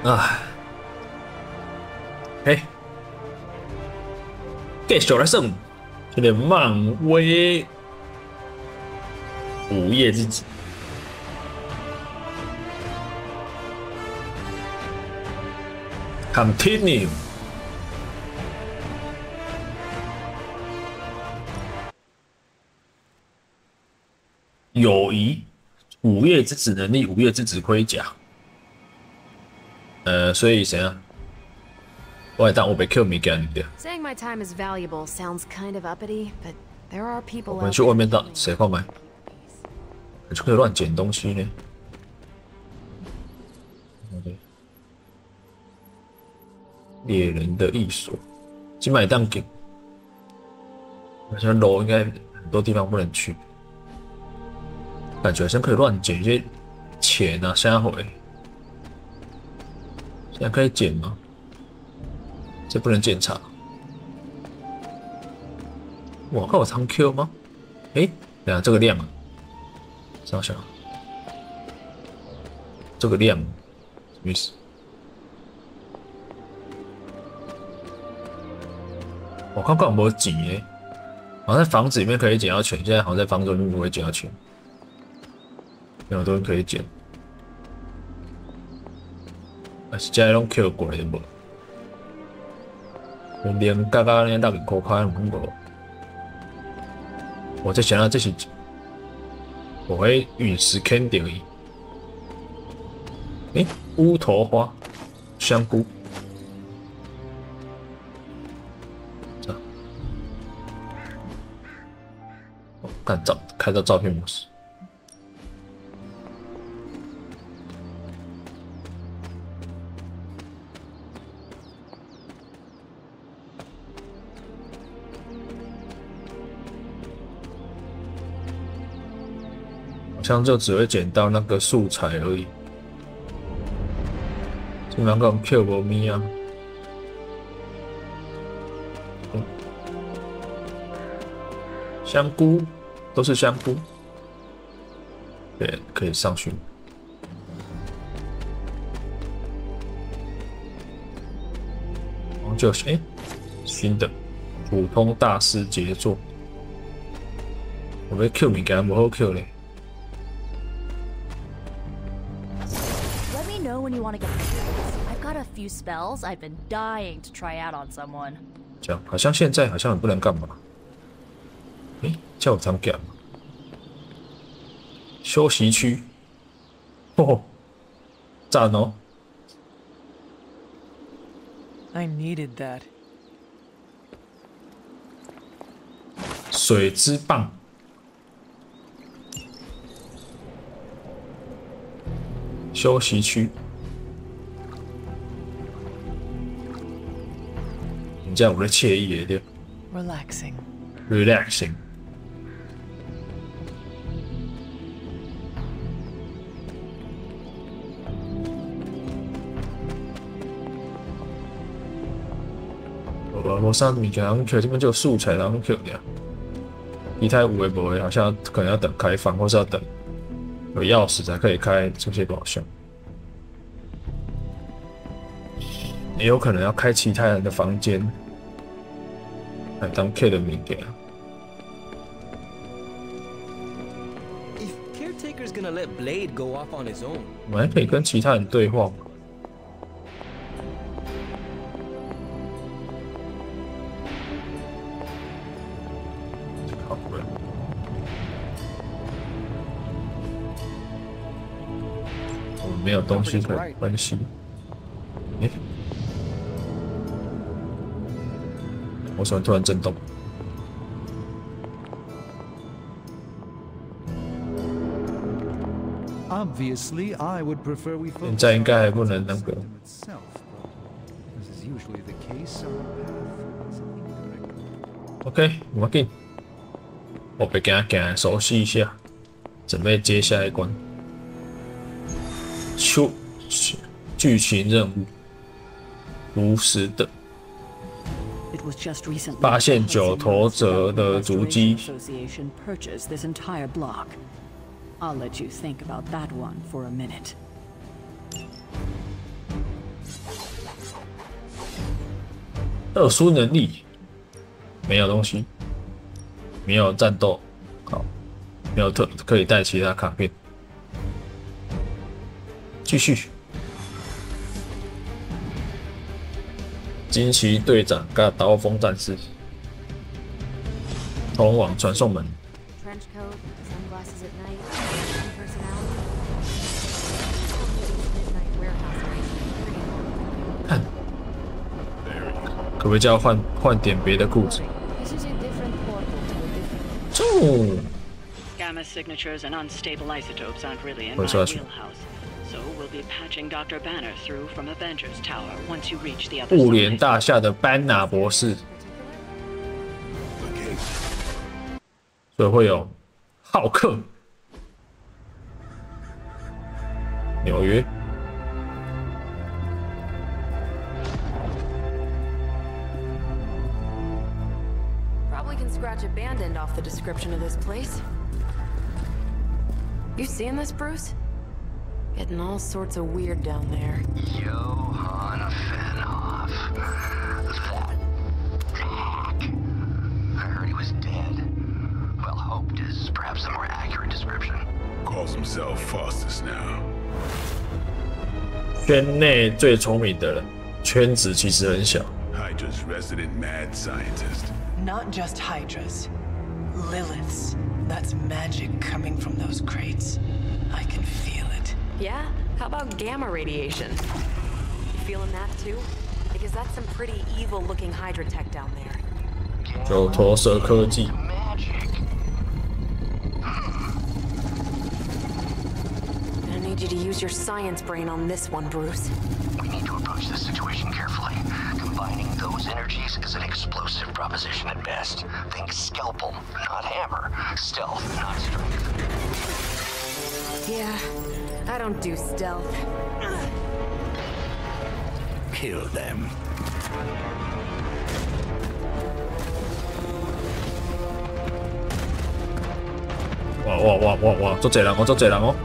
啊，嘿，继续来算这个漫威午夜之子。Continue。友谊，午夜之子能力，午夜之子盔甲。所以谁啊？我当我被 Q 米干掉。Saying my time is valuable sounds kind of uppity, but there are people. 我们去外面到谁购买？你就可以乱捡东西呢。猎人的艺术，金买当给。好像楼应该很多地方不能去，感觉好像可以乱捡一些钱啊，下回。现在可以捡吗？这不能检查。哇，看我长 Q 吗？诶，等下这个量啊，想想，这个量什么意思？我看看有没有捡诶，好像在房子里面可以捡到钱，现在好像在房子里面不会捡到钱，有很多人可以捡。还是家拢 Q 过来的无？连刚刚那6块块拢无。我在想到这是我会陨石坑掉伊。诶，乌头花、香菇。开到照片模式。好像就只会捡到那个素材而已。基本上跟 Q 无咪啊。香菇都是香菇，对，可以上去。就是新的普通大师杰作。我要 Q 物件不好 Q 嘞。Let me know when you want to get spells. I've got a few spells I've been dying to try out on someone. 这样好像现在好像不能干嘛？叫我常干嘛？休息区，哦，赞哦！ I needed that. 水之棒，休息区，你这样有咧惬意的对 Relaxing.，relaxing。我上物件好 Q 这边就有素材，然后 Q 掉。其他有的无的，好像可能要等开放，或是要等有钥匙才可以开这些宝箱。也有可能要开其他人的房间来当 Q 的物件。我们还可以跟其他人对话。没有东西可以分析。我怎么突然震动？现在应该还不能那个。OK， 我要紧，我被行行熟悉一下，准备接下一关。剧情任务，如实的发现九头蛇的足迹。I'll let you think about that one for a minute. 特殊能力没有东西，没有战斗，好，没有可以带其他卡片。继续，惊奇队长跟刀锋战士，通往传送门。 Trench coat, sunglasses at night, personality. Midnight warehouse race. 看，可不可以叫换点别的裤子？ This is a different portal to a different. 哦， Gamma signatures and unstable isotopes aren't really in my 我说去 wheelhouse. So we'll be patching Dr. Banner through from Avengers Tower once you reach the other 布帘 side. 大厦的班纳博士，所以会有浩克、纽约。 Probably can scratch abandoned off the description of this place. You seeing this, Bruce? Getting all sorts of weird down there. Johann Fenhoff. That hack. I heard he was dead. Well, hoped is perhaps the more accurate description. Calls himself Faustus now. 圈内最聪明的人，圈子其实很小。 Hydra's resident mad scientist. Not just Hydras. Liliths. That's magic coming from those crates. I can feel it. Yeah? How about gamma radiation? You feeling that too? Because that's some pretty evil-looking Hydra tech down there. 就投射科技， Magic. I need you to use your science brain on this one, Bruce. We need to approach this situation carefully. Combining those energies is an explosive proposition at best. Think scalpel, not hammer. Stealth, not strength. Yeah, I don't do stealth. Kill them. 哇！做这人哦，做这人哦。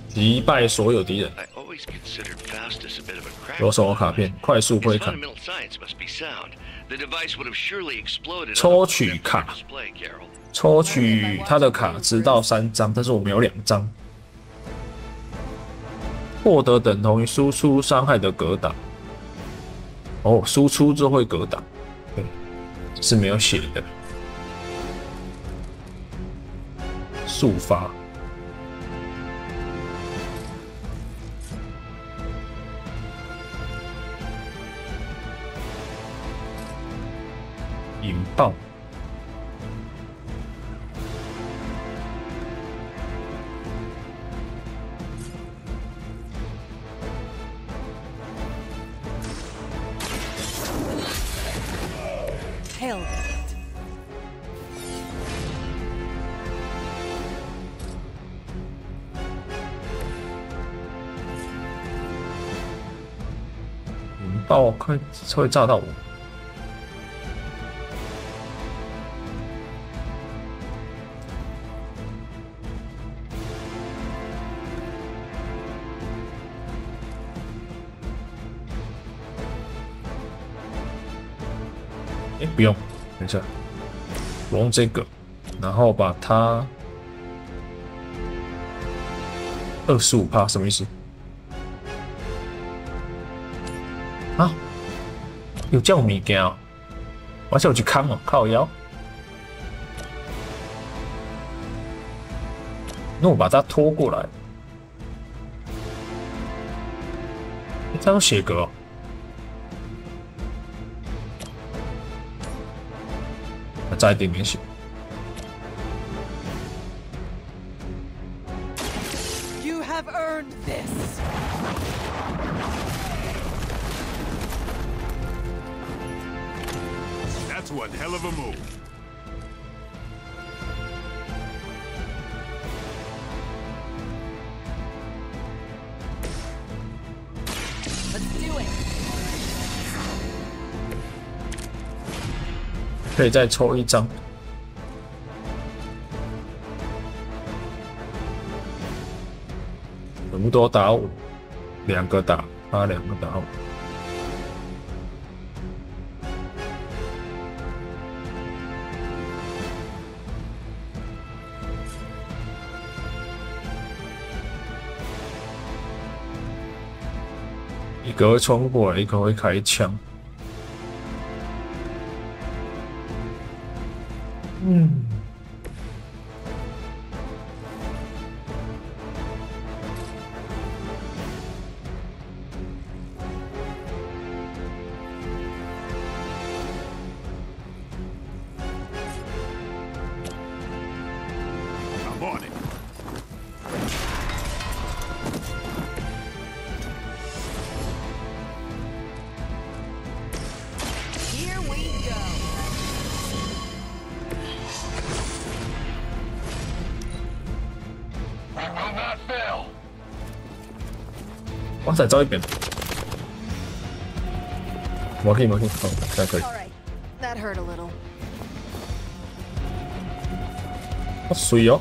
击败所有敌人。 I always considered Faustus a bit of a crack. 有什么卡片？快速 His 挥砍。 fundamental science must be sound. The device would have surely exploded. 抽取卡， Display, Carol. 抽取他的卡直到3张，但是我们有2张。获得等同于输出伤害的格挡。哦，输出就会格挡，对，是没有写的。速发。引爆。 Held it. 引爆会炸到我。哎，不用，等一下，我用这个，然后把它25%什么意思？啊？有这种物件哦？我是有去看哦，靠腰。那我把它拖过来，这样写格哦。 再一点点写。You have earned this. That's one hell of a move. Let's do it. 可以再抽1张。全部都打我，2个打他，2个打我。一个会冲过来，一个会开枪。I'm on it. Here we go. 哇塞，招一边，我可以，好，现在可以。 All right, that hurt a little. 好水哦，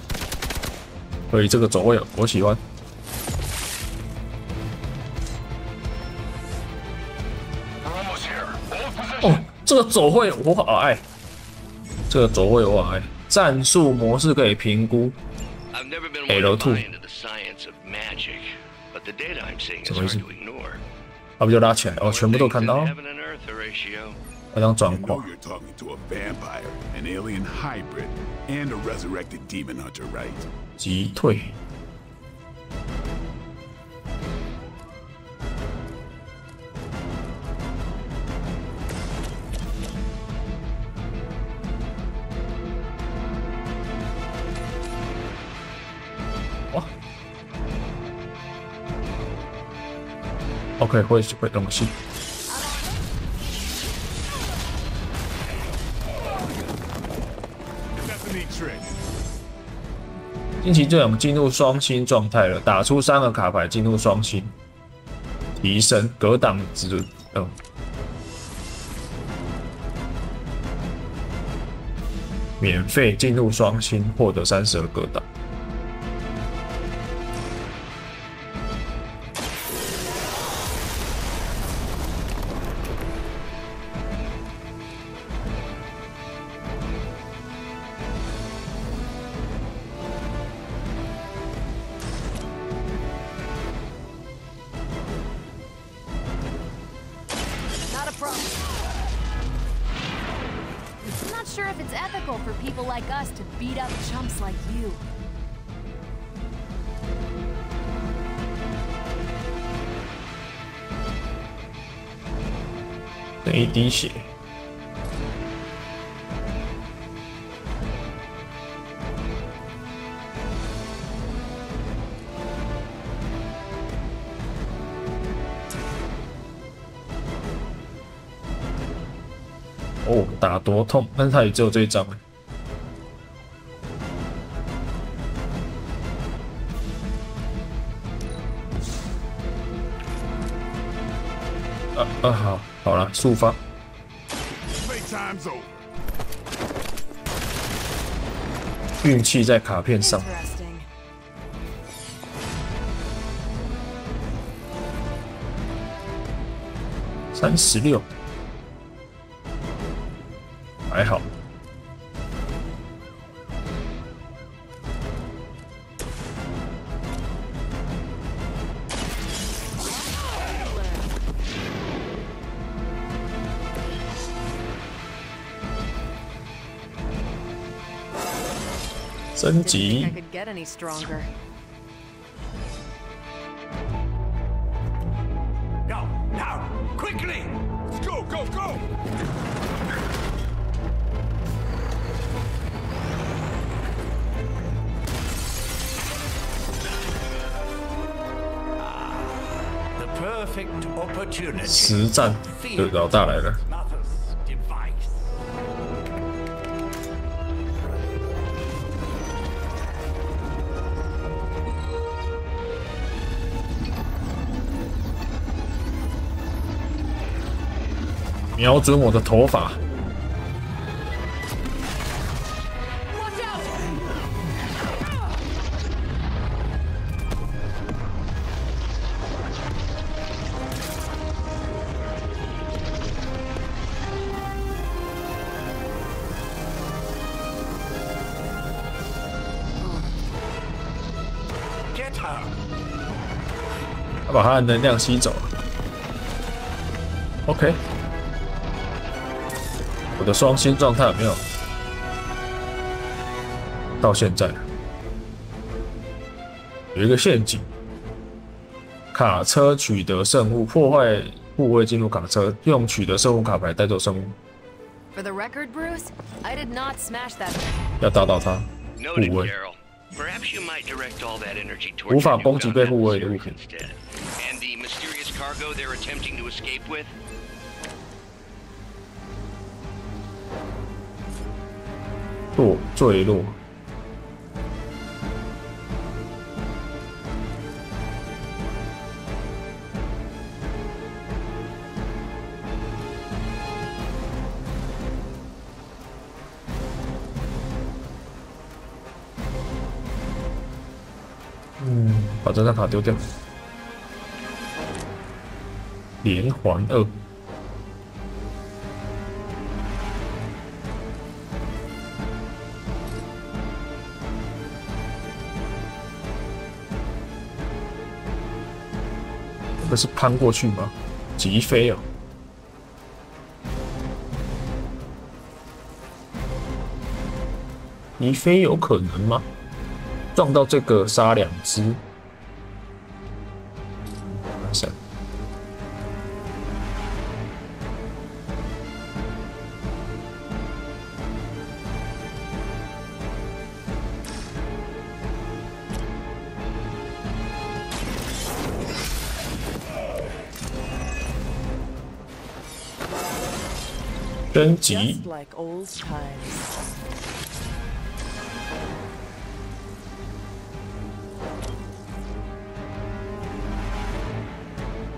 可以这个走位我喜欢。哦，这个走位我好爱，这个走位我好爱。战术模式可以评估 I've never been one to L2 buy into the science of magic, but the data I'm seeing is 什么意 hard 思？ to ignore. 要不就拉起来哦，全部都看到， Heaven and earth, Horatio. 好像 You 转 know 过。 you're talking to a vampire, an alien hybrid, and a resurrected demon hunter, right? 击退。哇 ，OK， 会东西。 That's a neat trick. 近期队长进入双星状态了，打出3个卡牌进入双星，提升格挡值，免费进入双星，获得32格挡。Not a problem. I'm not sure if it's ethical for people like us to beat up chumps like you. 等一滴血。哦，打多痛，但是他也只有这一张。好了，速发。 Playtime's over. 运气在卡片上。 Interesting. 36，还好。升 Didn't think 级 I could get any stronger. Now, quickly! Let's go, go, go! The perfect opportunity. 实战的老大来了。 Mother's device. 瞄准我的头发。get her. 他把他的能量吸走了。OK， 我的双星状态有没有？到现在有一个陷阱，卡车取得圣物，破坏护卫进入卡车，用取得圣物卡牌带走圣物。For the record, Bruce, I did not smash that thing. 要打倒他，护 Noted, 卫 Carol. Perhaps you might direct all that energy towards 无法 your 攻击 newfound 被护卫的物 adversaries 品。 instead. And the mysterious cargo they're attempting to escape with? 坠落。把这张卡丢掉。连环2。这是攀过去吗？疾飞哦。疾飞有可能吗？撞到这个杀2只。闪。升级。 Just like old times.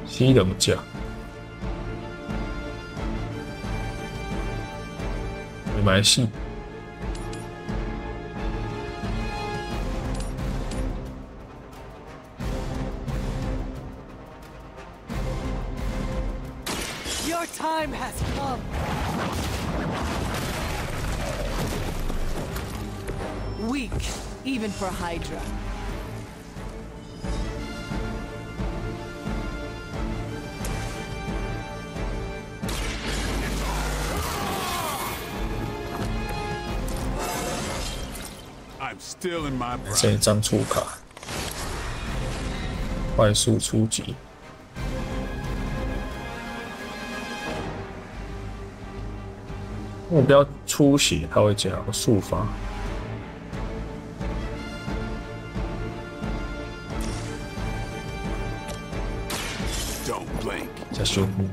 吸冷架，没买戏。Your time has come. Weak, even for Hydra. I'm still in my 这一张出卡，快速出击。目标出血，它会加速发。 Don't blink. 加修复。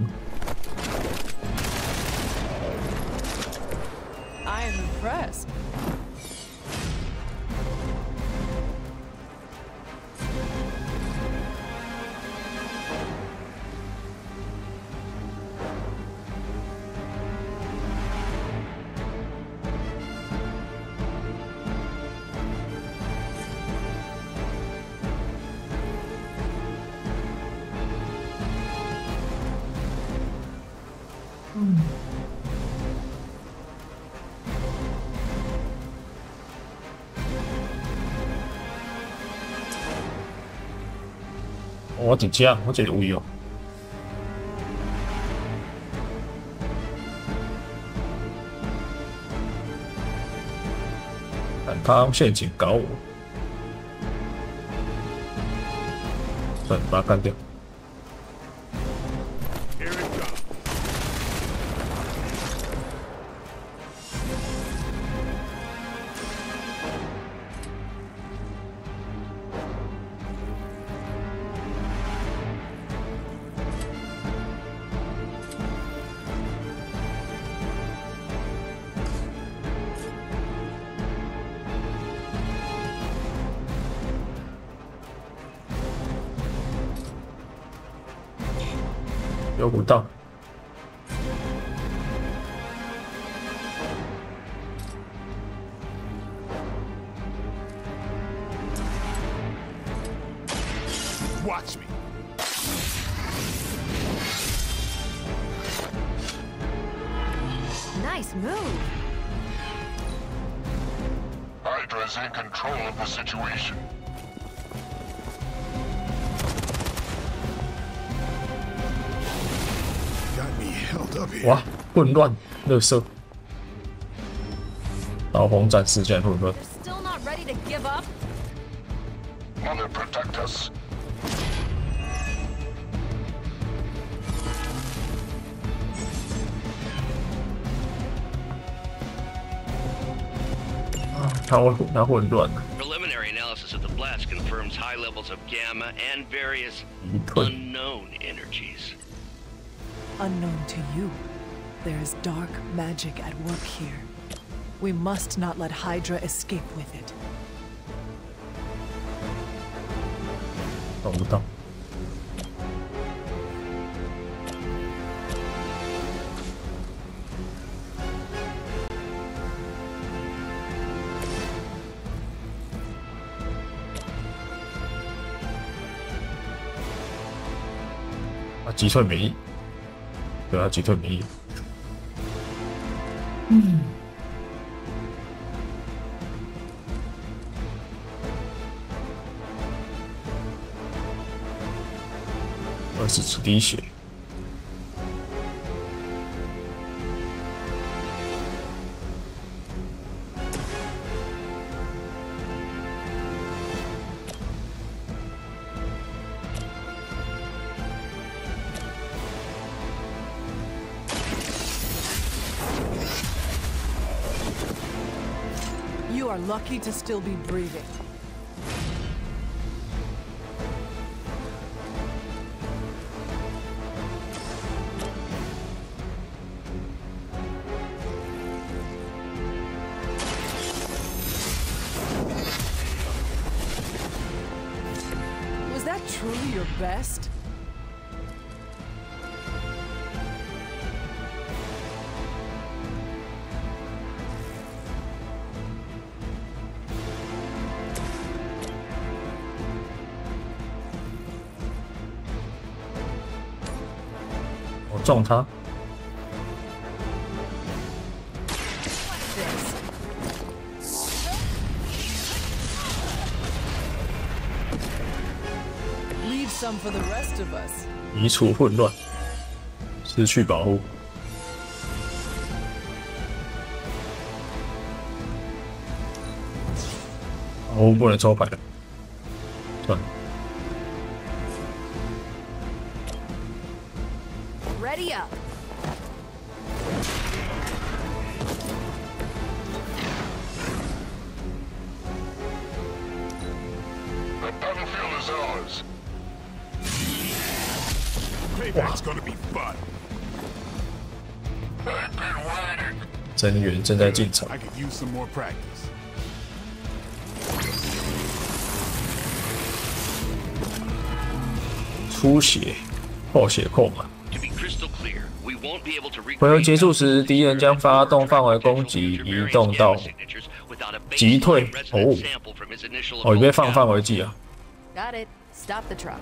I am impressed. Mm. 我真正，我真有位哦。但他用陷阱搞我，算了，把他干掉。 Here it comes. 有补到。Watch me. Nice move. Hydra's in control of the situation. held up here. 哇，混乱，垃圾，导红战士竟然混乱。 Still not ready to give up? Mother, protect us. 他混乱了。 Preliminary analysis of the blast confirms high levels of gamma and various unknown energies. Unknown to you, there is dark magic at work here. We must not let Hydra escape with it. 找不到。啊，击退免疫。对啊，击退免疫。20滴血。You are lucky to still be breathing. Was that truly your best? Oh, 我撞他。 Leave some for the rest of us. 移除混乱，失去保护。保护不能抽牌了，算了。 Ready up. The battlefield is ours. Payback's gonna be fun. I've been waiting. 增援正在进场。 I could use some more practice. 出血，破血扣嘛。 To be crystal clear, we won't be able to 回合 recreate 结束时，敌人将发动范围攻击，移动到击退。哦，已被放范围计啊。 Got it. Stop the truck.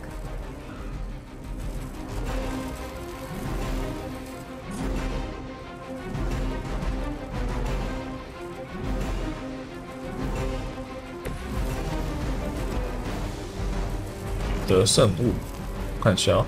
得胜物，看一下。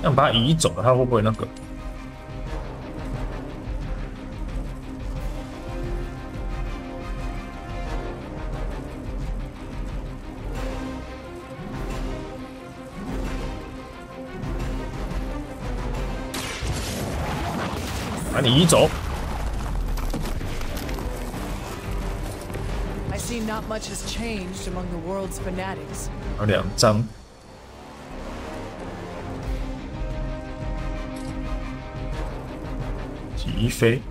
那把它移走了，它会不会那个？把你移走。 I see not much has changed among the world's fanatics. 有2张。 击飞，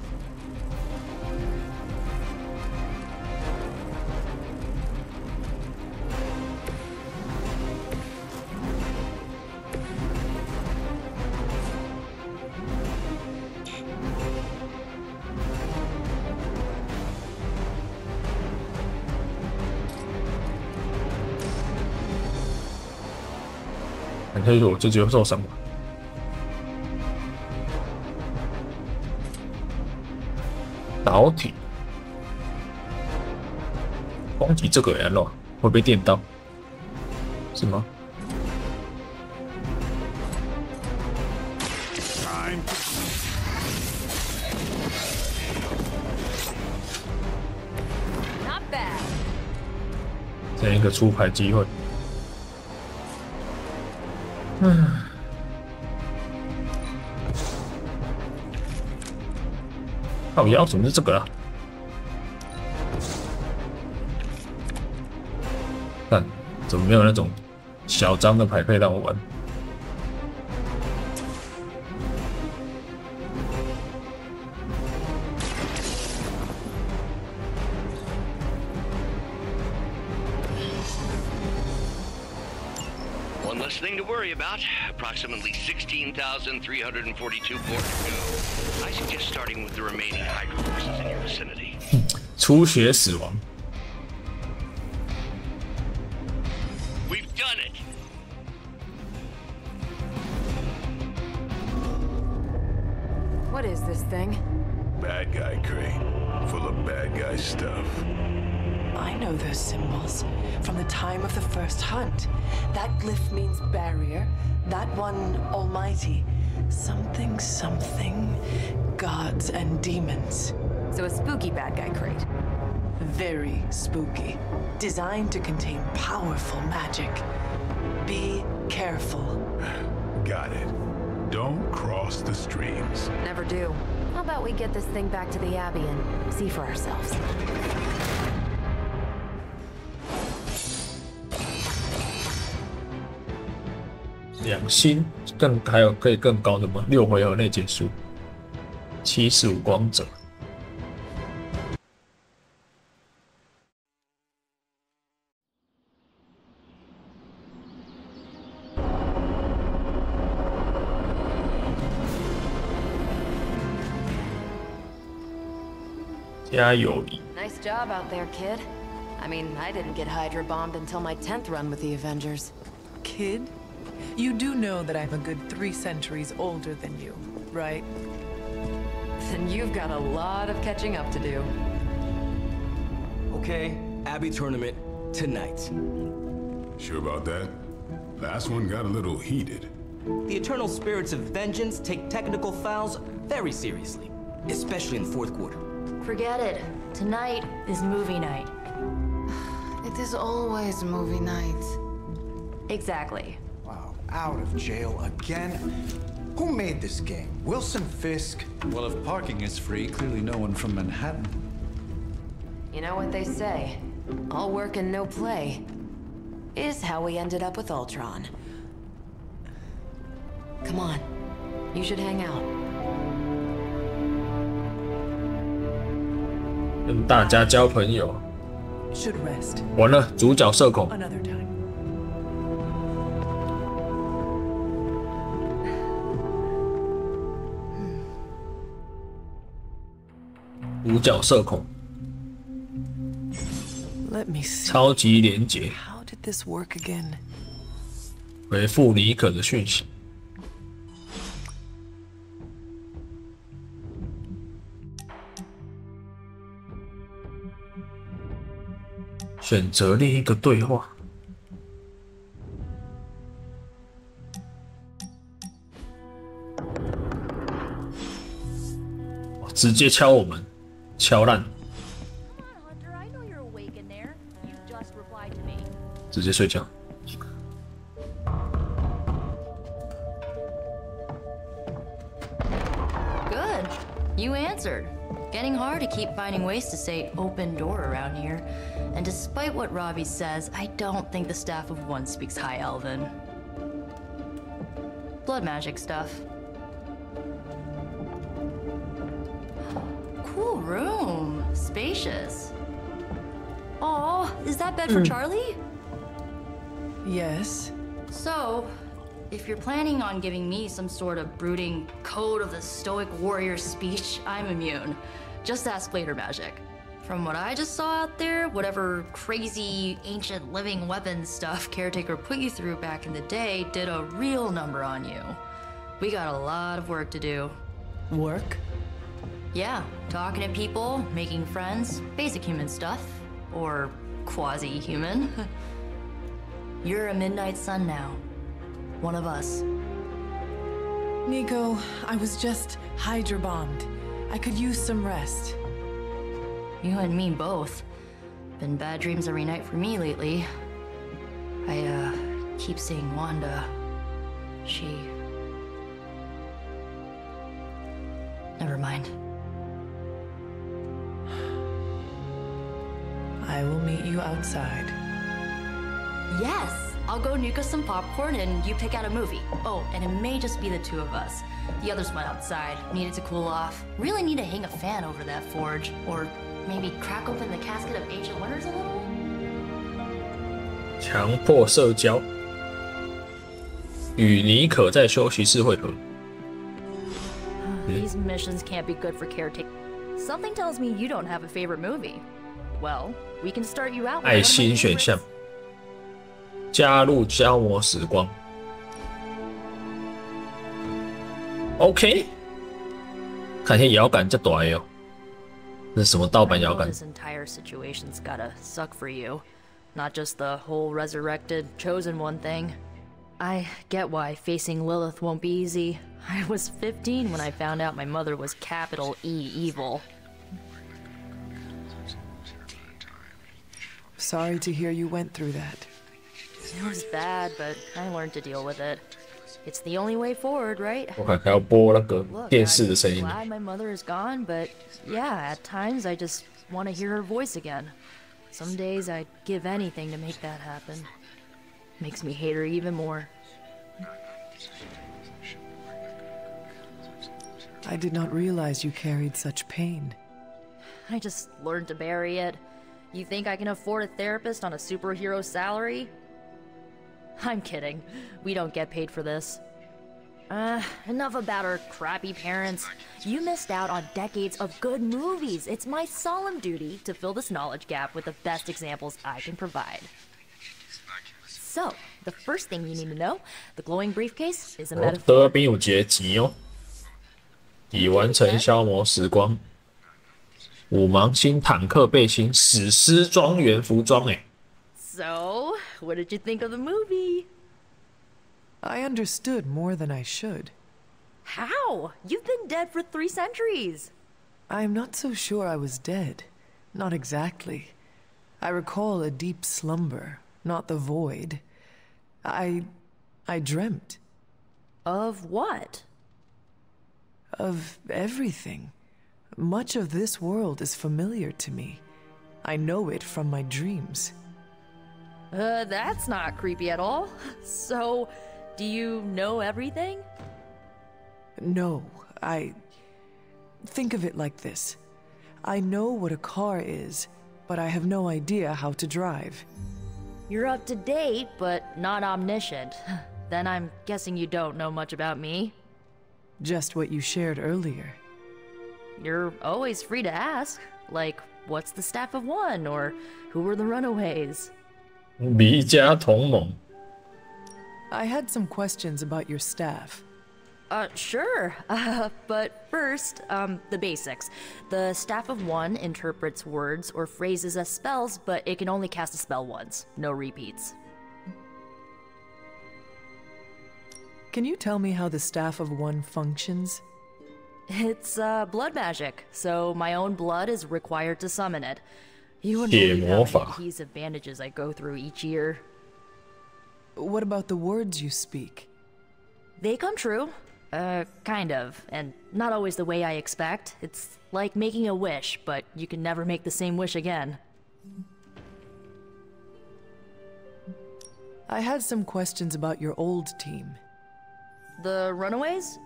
看下去我自己会受伤吧。导体，攻击这个人了，会被电到，是吗？ 这样一个出牌机会，靠腰怎么是这个啊？看怎么没有那种小张的牌可以让我玩？ One less thing to worry about. Approximately 16,342 more to go. I suggest starting with the remaining Hydra forces in your vicinity. 出血死亡。 We've done it. What is this thing? Bad guy crate, full of bad guy stuff. I know those symbols from the time of the first hunt. That glyph means barrier, that one almighty. Something, something, gods and demons. So a spooky bad guy crate. Very spooky. Designed to contain powerful magic. Be careful. Got it. Don't cross the streams. Never do. How about we get this thing back to the Abbey and see for ourselves? 2星还有可以更高的吗？6回合内结束。75光者。加油哩！ Nice job out there, kid. I mean, I didn't get Hydra bombed until my 10th run with the Avengers. Kid, you do know that I'm a good 3 centuries older than you, right? Then you've got a lot of catching up to do. Okay, Abbey tournament tonight. Sure about that? Last one got a little heated. The eternal spirits of vengeance take technical fouls very seriously, especially in the 4th quarter. Forget it. Tonight is movie night. It is always movie night. Exactly. Wow, out of jail again? Who made this game? Wilson Fisk? Well, if parking is free, clearly no one from Manhattan. You know what they say? All work and no play is how we ended up with Ultron. Come on, you should hang out. 跟大家交朋友。 Should rest. 完了，主角社恐。 Another time. 主角社恐。 Let me see. 超级连结。 How did this work again? 回复妮可的讯息。 选择另一个对话。直接敲我们，敲烂。直接睡觉。 Good. You answered. Getting hard to keep finding ways to say open door around here. And despite what Robbie says, I don't think the staff of One speaks High Elven. Blood magic stuff. Cool room. Spacious. Aw, is that bed for Charlie? Yes. So, if you're planning on giving me some sort of brooding code of the stoic warrior speech, I'm immune. Just ask later magic. From what I just saw out there, whatever crazy ancient living weapons stuff Caretaker put you through back in the day did a real number on you. We got a lot of work to do. Work? Yeah, talking to people, making friends, basic human stuff. Or quasi-human. You're a Midnight Sun now. One of us. Nico, I was just Hydra bombed. I could use some rest. You and me both. Been bad dreams every night for me lately. I, keep seeing Wanda. She... Never mind. I will meet you outside. Yes! I'll go nuke us some popcorn and you pick out a movie. Oh, and it may just be the two of us. The others went outside, needed to cool off. Really need to hang a fan over that forge. Or maybe crack open the casket of ancient wonders a little? 强迫社交，与尼可在休息室会合。These missions can't be good for Caretaker. Something tells me you don't have a favorite movie. Well, we can start you out with 爱心选项，加入消磨时光。OK， 看起来摇杆这大哦，这是什么盗版摇杆 ？This entire situation's gotta suck for you, not just the whole resurrected, chosen one thing. I get why facing Lilith won't be easy. I was 15 when I found out my mother was capital E evil. Sorry to hear you went through that. It was bad, but I learned to deal with it. It's the only way forward, right? 我看还要播那个电视的声音。 I'm glad my mother is gone, but yeah, at times I just want to hear her voice again. Some days I'd give anything to make that happen. Makes me hate her even more. I did not realize you carried such pain. I just learned to bury it. You think I can afford a therapist on a superhero salary? I'm kidding. We don't get paid for this. Enough about our crappy parents. You missed out on decades of good movies. It's my solemn duty to fill this knowledge gap with the best examples I can provide. So, the first thing you need to know, the glowing briefcase is a metaphor. 得兵有节集哦，已完成消磨时光。五芒星坦克背心，史诗庄园服装哎。So, what did you think of the movie? I understood more than I should. How? You've been dead for 3 centuries. I'm not so sure I was dead. Not exactly. I recall a deep slumber, not the void. I dreamt. Of what? Of everything. Much of this world is familiar to me. I know it from my dreams. That's not creepy at all. So, do you know everything? No, think of it like this. I know what a car is, but I have no idea how to drive. You're up to date, but not omniscient. Then I'm guessing you don't know much about me. Just what you shared earlier. You're always free to ask. Like, what's the Staff of One? Or who were the Runaways? 迷家同盟。I had some questions about your staff. Sure. But first, the basics. The Staff of One interprets words or phrases as spells, but it can only cast a spell once. No repeats. Can you tell me how the Staff of One functions? It's, blood magic, so my own blood is required to summon it. You wouldn't believe how many keys of bandages I go through each year. What about the words you speak? They come true. Kind of. And not always the way I expect. It's like making a wish, but you can never make the same wish again. I had some questions about your old team. The Runaways?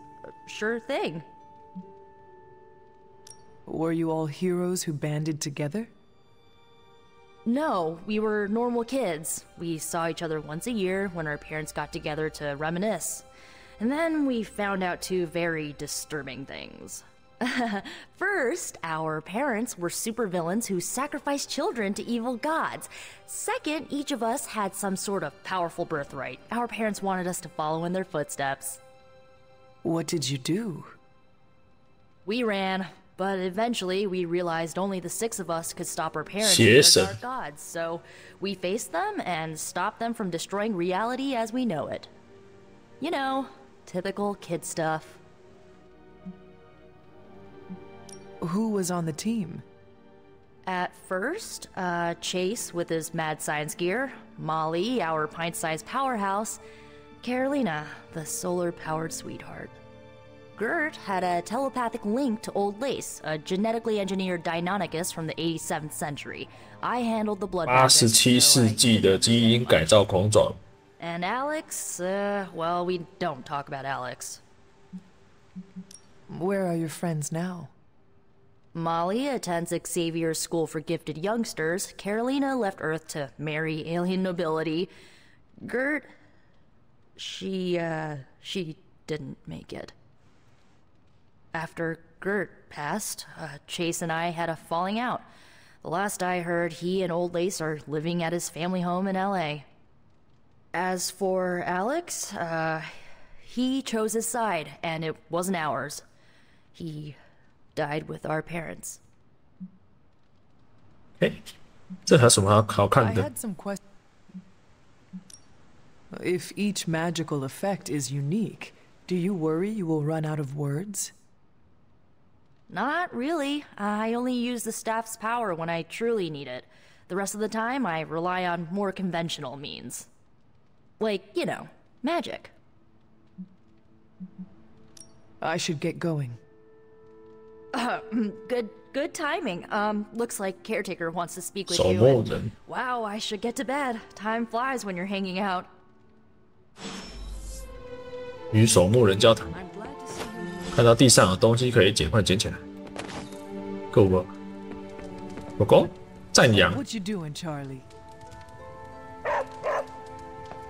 Sure thing. Were you all heroes who banded together? No, we were normal kids. We saw each other once a year when our parents got together to reminisce. And then we found out 2 very disturbing things. First, our parents were supervillains who sacrificed children to evil gods. Second, each of us had some sort of powerful birthright. Our parents wanted us to follow in their footsteps. What did you do? We ran, but eventually we realized only the 6 of us could stop our parents and their dark gods, so we faced them and stopped them from destroying reality as we know it. You know, typical kid stuff. Who was on the team? At first, Chase with his mad science gear, Molly, our pint-sized powerhouse, Carolina, the solar-powered sweetheart. Gert had a telepathic link to Old Lace, a genetically engineered Deinonychus from the 87th century. I handled the blood magic, 87世纪的基因改造恐种。 And Alex, well, we don't talk about Alex. Where are your friends now? Molly attends Xavier's School for Gifted Youngsters. Carolina left Earth to marry alien nobility. Gert, she didn't make it. After Gert passed, Chase and I had a falling out. The last I heard, he and Old Lace are living at his family home in LA. As for Alex, he chose his side, and it wasn't ours. He died with our parents. 这还有什么好看 I 的？ had some questions. If each magical effect is unique, do you worry you will run out of words? Not really. I only use the staff's power when I truly need it. The rest of the time, I rely on more conventional means. Like, you know, magic. I should get going. Good timing. Looks like Caretaker wants to speak with 守 you. 墓 and- 人。 Wow, I should get to bed. Time flies when you're hanging out. 与守墓人交谈。看到地上有东西可以捡，快捡起来。够不？狗狗赞扬， What you doing, Charlie?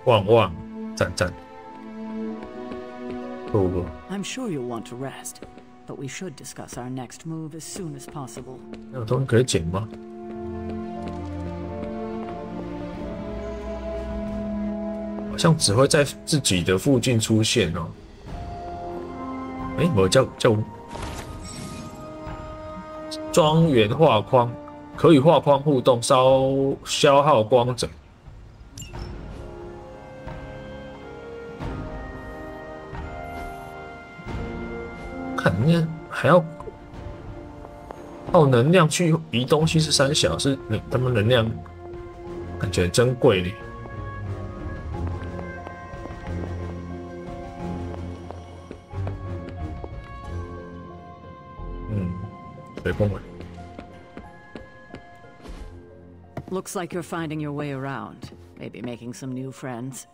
旺旺赞赞。够不？ I'm sure you'll want to rest, but we should discuss our next move as soon as possible. 那有东西可以捡吗？好像只会在自己的附近出现哦。我叫庄园画框，可与画框互动，消耗光泽。看那还要耗能量去移东西是3小时，他们能量感觉很珍贵呢。水风尾。 Looks like you're finding your way around. Maybe making some new friends.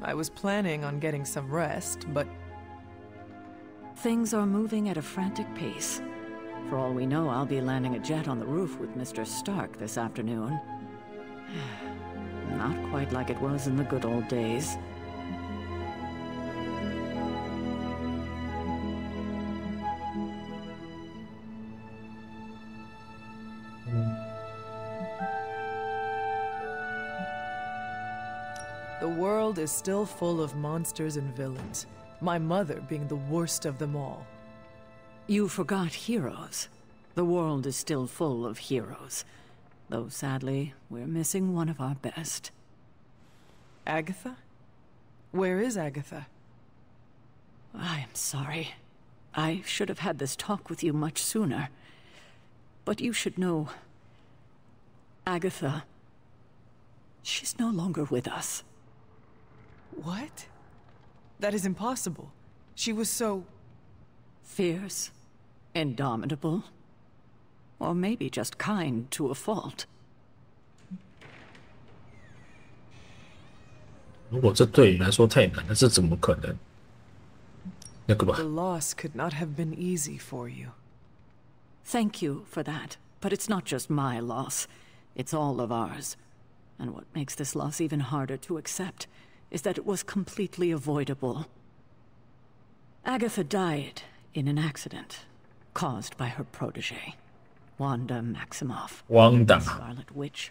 I was planning on getting some rest, but Things are moving at a frantic pace. For all we know, I'll be landing a jet on the roof with Mr. Stark this afternoon. Not quite like it was in the good old days. the world is still full of monsters and villains, my mother being the worst of them all. You forgot heroes. The world is still full of heroes. Though sadly, we're missing one of our best. Agatha? Where is Agatha? I am sorry. I should have had this talk with you much sooner. But you should know... Agatha... she's no longer with us. What? That is impossible. She was so... fierce, indomitable, or maybe just kind to a fault. 如果这对你来说太难了，这怎么可能？那个吧。 The loss could not have been easy for you. Thank you for that, but it's not just my loss. It's all of ours. And what makes this loss even harder to accept is that it was completely avoidable. Agatha died in an accident. caused by her protege, Wanda Maximoff. Wanda. Scarlet Witch.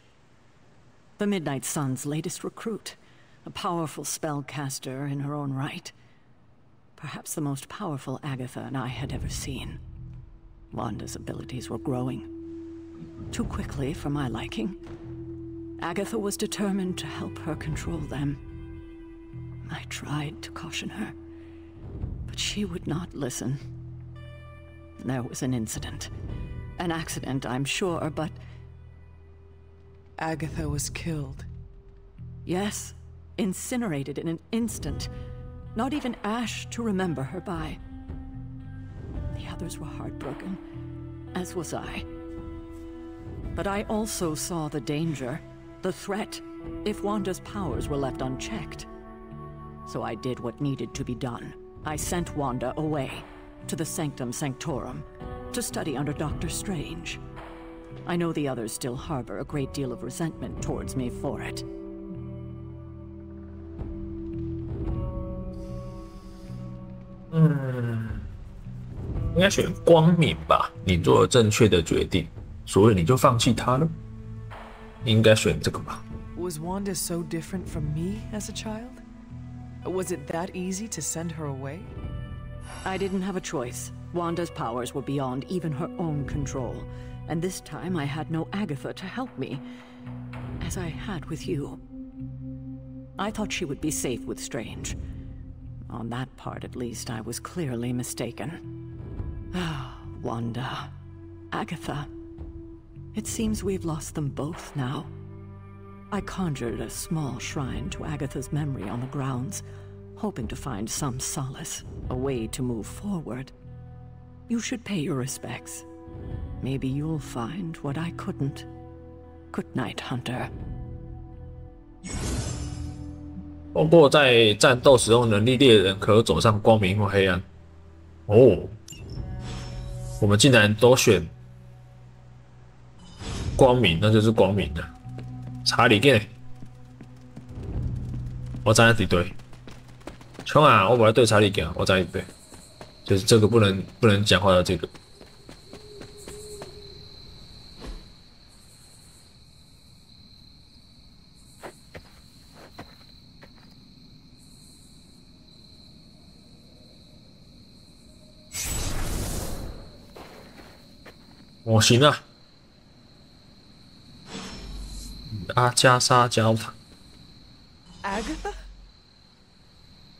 The Midnight Sun's latest recruit, a powerful spellcaster in her own right. Perhaps the most powerful Agatha and I had ever seen. Wanda's abilities were growing. Too quickly for my liking. Agatha was determined to help her control them. I tried to caution her, but she would not listen. There was an incident. An accident, I'm sure, but... Agatha was killed. Yes, incinerated in an instant. Not even ash to remember her by. The others were heartbroken, as was I. But I also saw the danger, the threat, if Wanda's powers were left unchecked. So I did what needed to be done. I sent Wanda away, to the Sanctum Sanctorum, to study under Dr. Strange. I know the others still harbor a great deal of resentment towards me for it. 应该选光明吧。你做了正确的决定，所以你就放弃他了。应该选这个吧。Was Wanda so different from me as a child? Was it that easy to send her away? I didn't have a choice. Wanda's powers were beyond even her own control. And this time I had no Agatha to help me, as I had with you. I thought she would be safe with Strange. On that part, at least, I was clearly mistaken. Ah, Wanda. Agatha. It seems we've lost them both now. I conjured a small shrine to Agatha's memory on the grounds, hoping to find some solace, a way to move forward. You should pay your respects. Maybe you'll find what I couldn't. Good night, Hunter. 不过在战斗使用能力猎人可走上光明或黑暗。哦，我们竟然都选光明，那就是光明的。查理给，我站在敌对。冲啊！我本来对查理给，我站在敌对，就是这个不能讲话的这个。模型啊，阿加莎教堂。Agatha?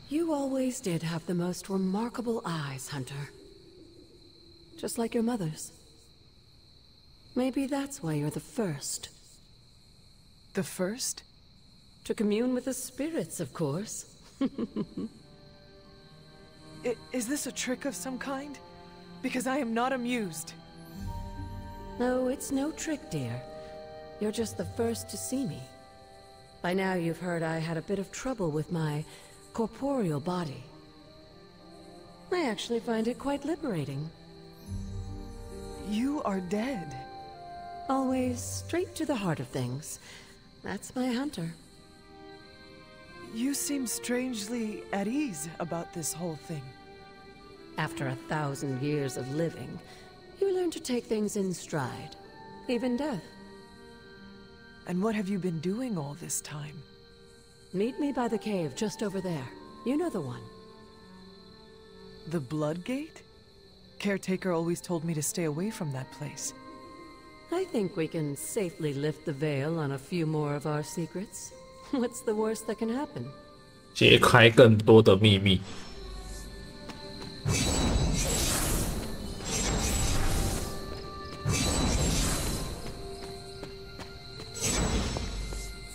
You always did have the most remarkable eyes, Hunter. Just like your mother's. Maybe that's why you're the first. The first? To commune with the spirits, of course. Is this a trick of some kind? Because I am not amused. No, it's no trick, dear. You're just the first to see me. By now you've heard I had a bit of trouble with my corporeal body. I actually find it quite liberating. You are dead. Always straight to the heart of things. That's my Hunter. You seem strangely at ease about this whole thing. After 1,000 years of living, you learn to take things in stride, even death. And what have you been doing all this time? Meet me by the cave just over there. You know the one. The Blood Gate? Caretaker always told me to stay away from that place. I think we can safely lift the veil on a few more of our secrets. What's the worst that can happen? 揭开更多的秘密。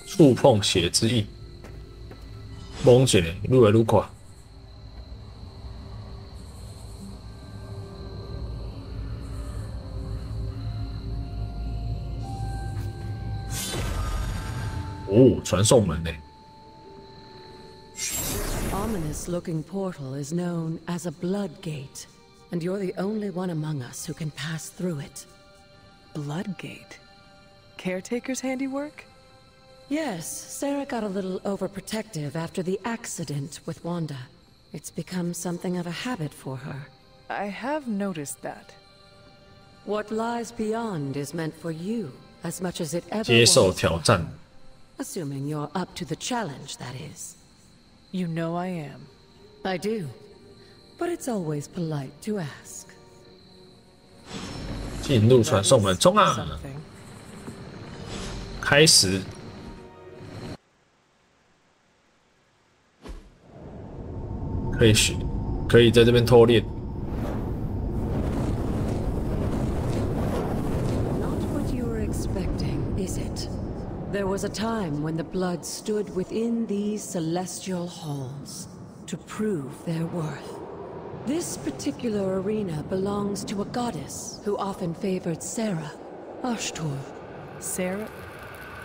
触碰血之印，蒙起来，愈来愈快。哦，传送门呢？ Ominous-looking portal is known as a blood gate, and you're the only one among us who can pass through it. Blood Gate? Caretaker's handiwork? Yes, Sarah got a little overprotective after the accident with Wanda. It's become something of a habit for her. I have noticed that. What lies beyond is meant for you as much as it ever 接受 was. 挑战。 Assuming you're up to the challenge, that is. You know I am. I do. But it's always polite to ask. 进入传送门，冲啊！开始。可以在这边偷练。 Is it? There was a time when the blood stood within these celestial halls to prove their worth. This particular arena belongs to a goddess who often favored Sarah, Ashtur. Sarah?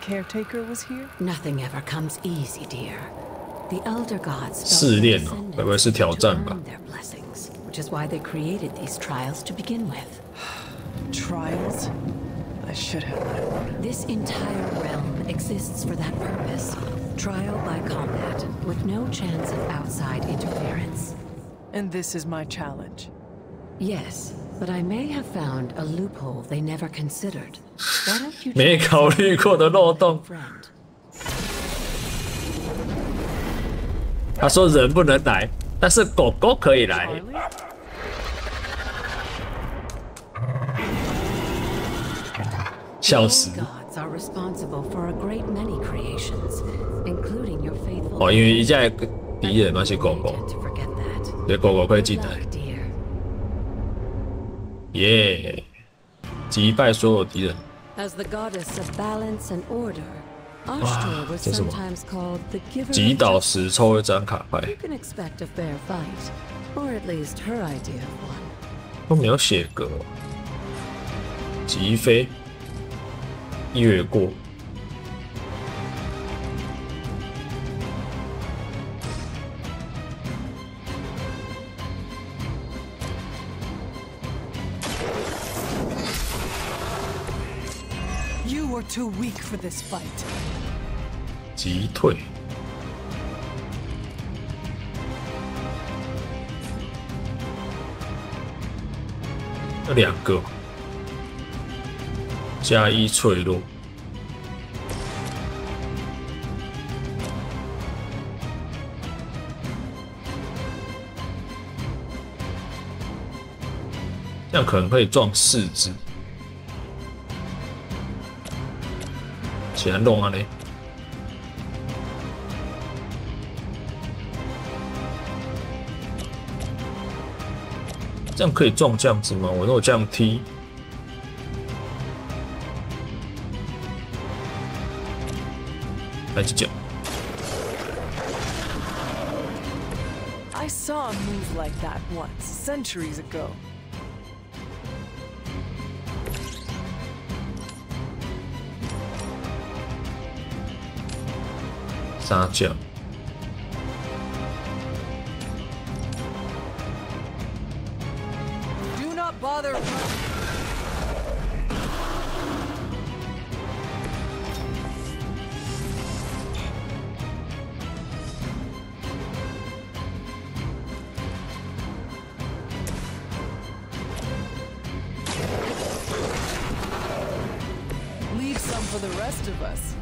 Caretaker was here? Nothing ever comes easy, dear. The elder gods 试炼哦，该不会是挑战吧？ their blessings, which is why they created these trials to begin with. Trials? I should have known. This entire realm exists for that purpose. Trial by combat, with no chance of outside interference. And this is my challenge. Yes, but I may have found a loophole they never considered. Why don't you 没考虑过的漏洞。他说人不能来，但是狗狗可以来。 笑死！ Gods are responsible for a great many creations, including your faithful. 哦，因为一家敌人嘛是狗狗，所以狗狗可以进来。耶！击败所有敌人。 As the goddess of balance and order, Ashtur was 这是什么？ sometimes called the giver. 击倒时抽一张卡牌。 You can expect a fair fight, or at least her idea of one. 都没有写格。击飞。 越过。You were too weak for this fight. 击退。有2个。 加1脆弱，这样可能可以撞4只。起来弄啊嘞！这样可以撞这样子吗？我如果这样踢。 I saw a move like that once, centuries ago. 杀将。 Do not bother. Leave some for the rest of us.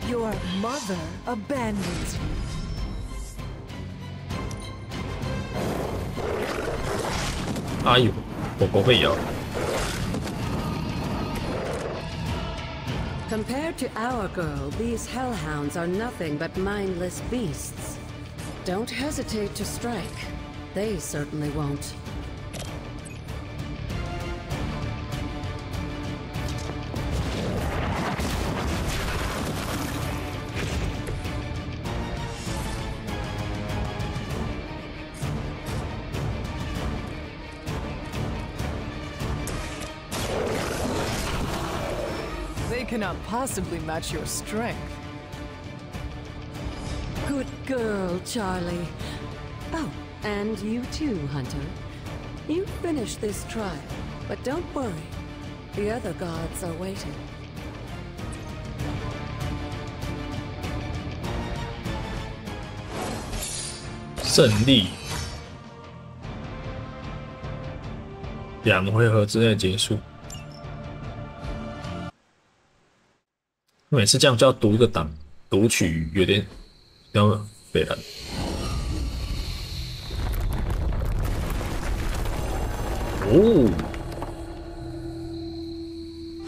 Your mother abandons you. Ai, 狗狗被咬。 Compared to our girl, these hellhounds are nothing but mindless beasts. Don't hesitate to strike. They certainly won't. They cannot possibly match your strength. Good girl, Charlie. Oh, and you too, Hunter. You finish this trial, but don't worry. The other gods are waiting. 胜利，2回合之内结束。每次这样就要读一个档，读取有点北蓝。哦，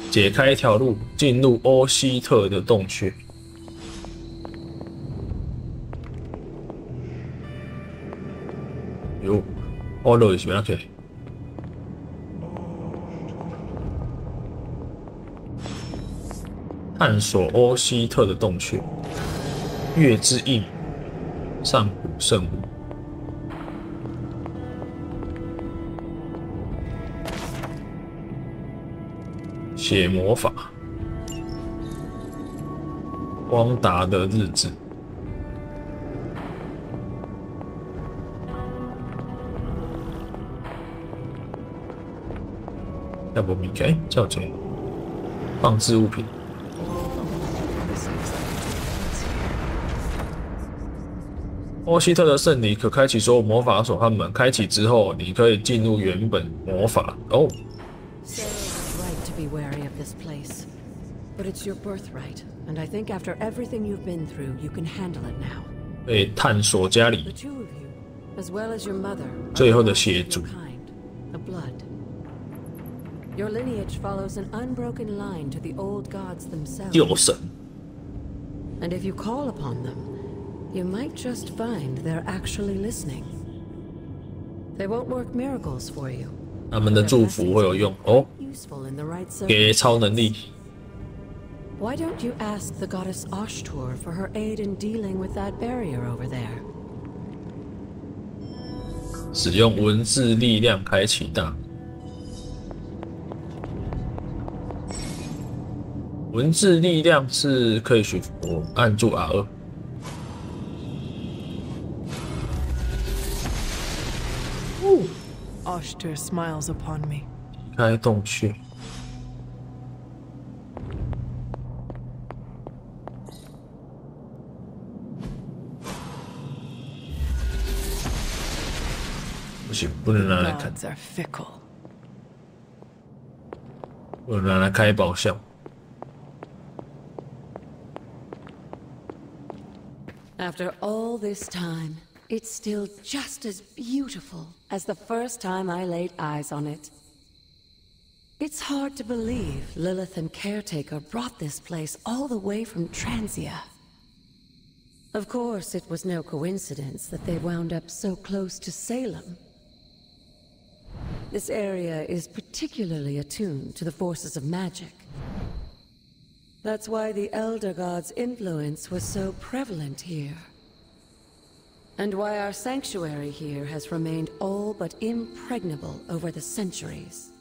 解开一条路，进入欧希特的洞穴。哟，我落是咩去？探索欧希特的洞穴，月之印，上古圣物。写魔法，汪达的日子，要不明天叫这放置物品。欧希特的圣礼可开启所有魔法手和门，开启之后，你可以进入原本魔法哦。Be wary of this place, but it's your birthright, and I think after everything you've been through, you can handle it now. 被探索家里 The two of you, as well as your mother, 最后的协助。 the blood. Your lineage follows an unbroken line to the old gods themselves. 救神。 And if you call upon them, you might just find they're actually listening. They won't work miracles for you. 他们的祝福会有用哦，给超能力。 Why don't you ask the goddess Ashtur for her aid in dealing with that barrier over there? 使用文字力量开启大。文字力量是可以去我按住 R2。 Ashtur smiles upon me. 离开洞穴。不行，不能拿来看。 Gods are fickle. 不能拿来开宝箱。 After all this time, it's still just as beautiful as the first time I laid eyes on it. It's hard to believe Lilith and Caretaker brought this place all the way from Transia. Of course, it was no coincidence that they wound up so close to Salem. This area is particularly attuned to the forces of magic. That's why the Elder God's influence was so prevalent here. And why our sanctuary here has remained all but impregnable over the centuries.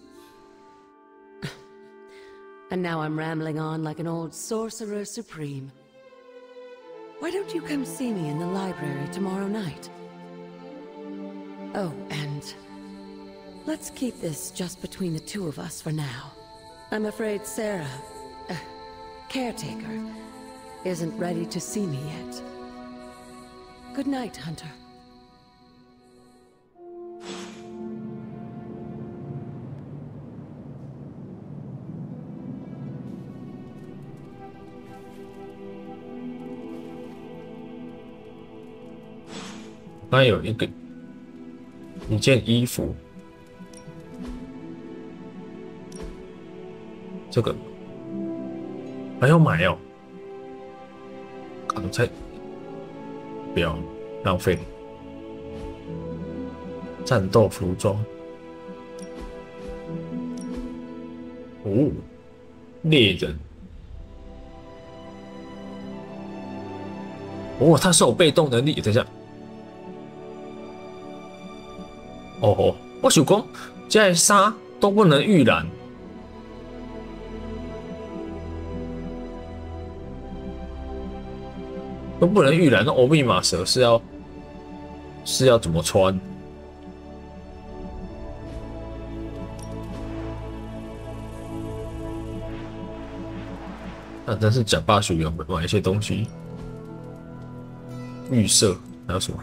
And now I'm rambling on like an old sorcerer supreme. Why don't you come see me in the library tomorrow night? Oh, and let's keep this just between the two of us for now. I'm afraid Sarah, Caretaker, isn't ready to see me yet. Good night, Hunter. “那有一件衣服，这个还要买哦，刚才不要浪费。战斗服装，哦，猎人，哦，他是有被动能力，等一下。” 哦吼，我想讲，这些衫都不能预染，都不能预染。那欧密码蛇是要怎么穿？但是假霸许有买一些东西，预设还有什么？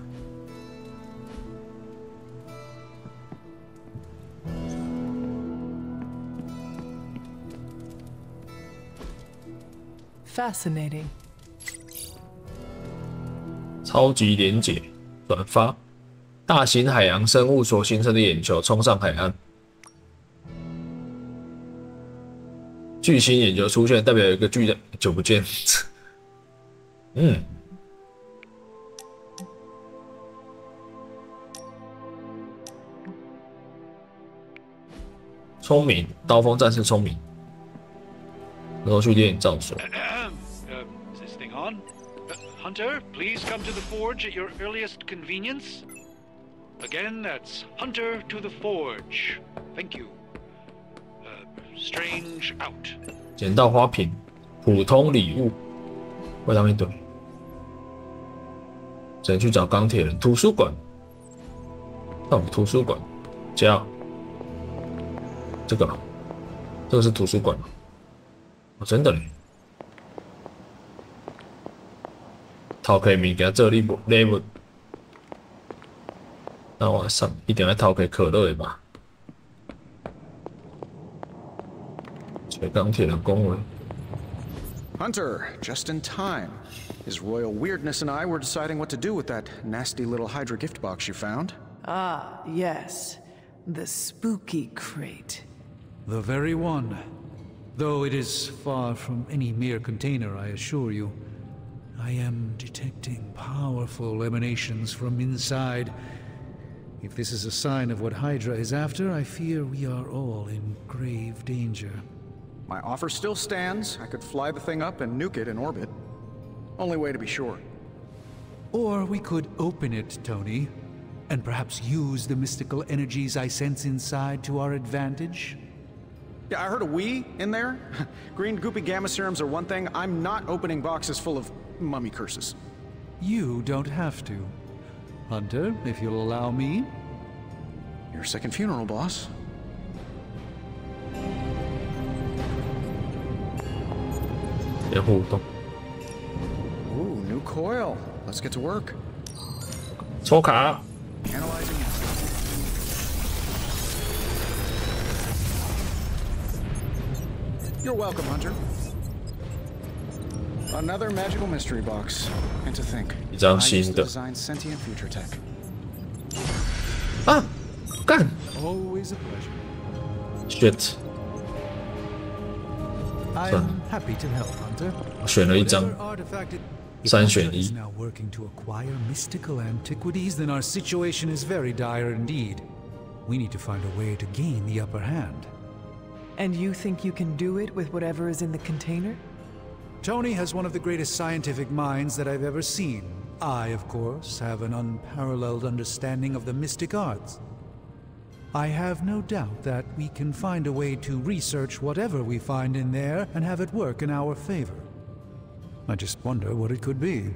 Fascinating. 超级连结转发，大型海洋生物所形成的眼球冲上海岸，巨型眼球出现，代表有一个巨人久不见。聪明，刀锋战士聪明，然后去练造手。Is this thing on? Hunter, please come to the forge at your earliest convenience. Again, that's Hunter to the forge. Thank you. Strange out. 捡到花瓶，普通礼物，为他们一堆。只能去找钢铁人。图书馆，哦，图书馆，加这个，这个是图书馆哦，真的嘞。 偷开物件做礼物，那我上一定要偷开可乐的吧？找钢铁人恭维。 Hunter, just in time. His royal weirdness and I were deciding what to do with that nasty little Hydra gift box you found. Ah, yes. The spooky crate. The very one. Though it is far from any mere container, I assure you. I am detecting powerful emanations from inside. If this is a sign of what Hydra is after, I fear we are all in grave danger. My offer still stands. I could fly the thing up and nuke it in orbit. Only way to be sure. Or we could open it, Tony, and perhaps use the mystical energies I sense inside to our advantage. Yeah, I heard a we in there. Green goopy gamma serums are one thing. I'm not opening boxes full of mummy curses. You don't have to. Hunter, if you'll allow me. Your second funeral, boss. Ooh, new coil. Let's get to work. 抽卡。 Analyzing it. You're welcome, Hunter. Another magical mystery box. And to think, 一张 I 新 used to 的。 design sentient future tech. 啊，干 Always a pleasure. ！Shit， I'm happy to help, Hunter. 我选了一张 Whatever artifact it- If 三 Hunter 选 is 一。 now working to acquire mystical antiquities, then our situation is very dire indeed. We need to find a way to gain the upper hand. And you think you can do it with whatever is in the container? Tony has one of the greatest scientific minds that I've ever seen. I, of course, have an unparalleled understanding of the mystic arts. I have no doubt that we can find a way to research whatever we find in there and have it work in our favor. I just wonder what it could be.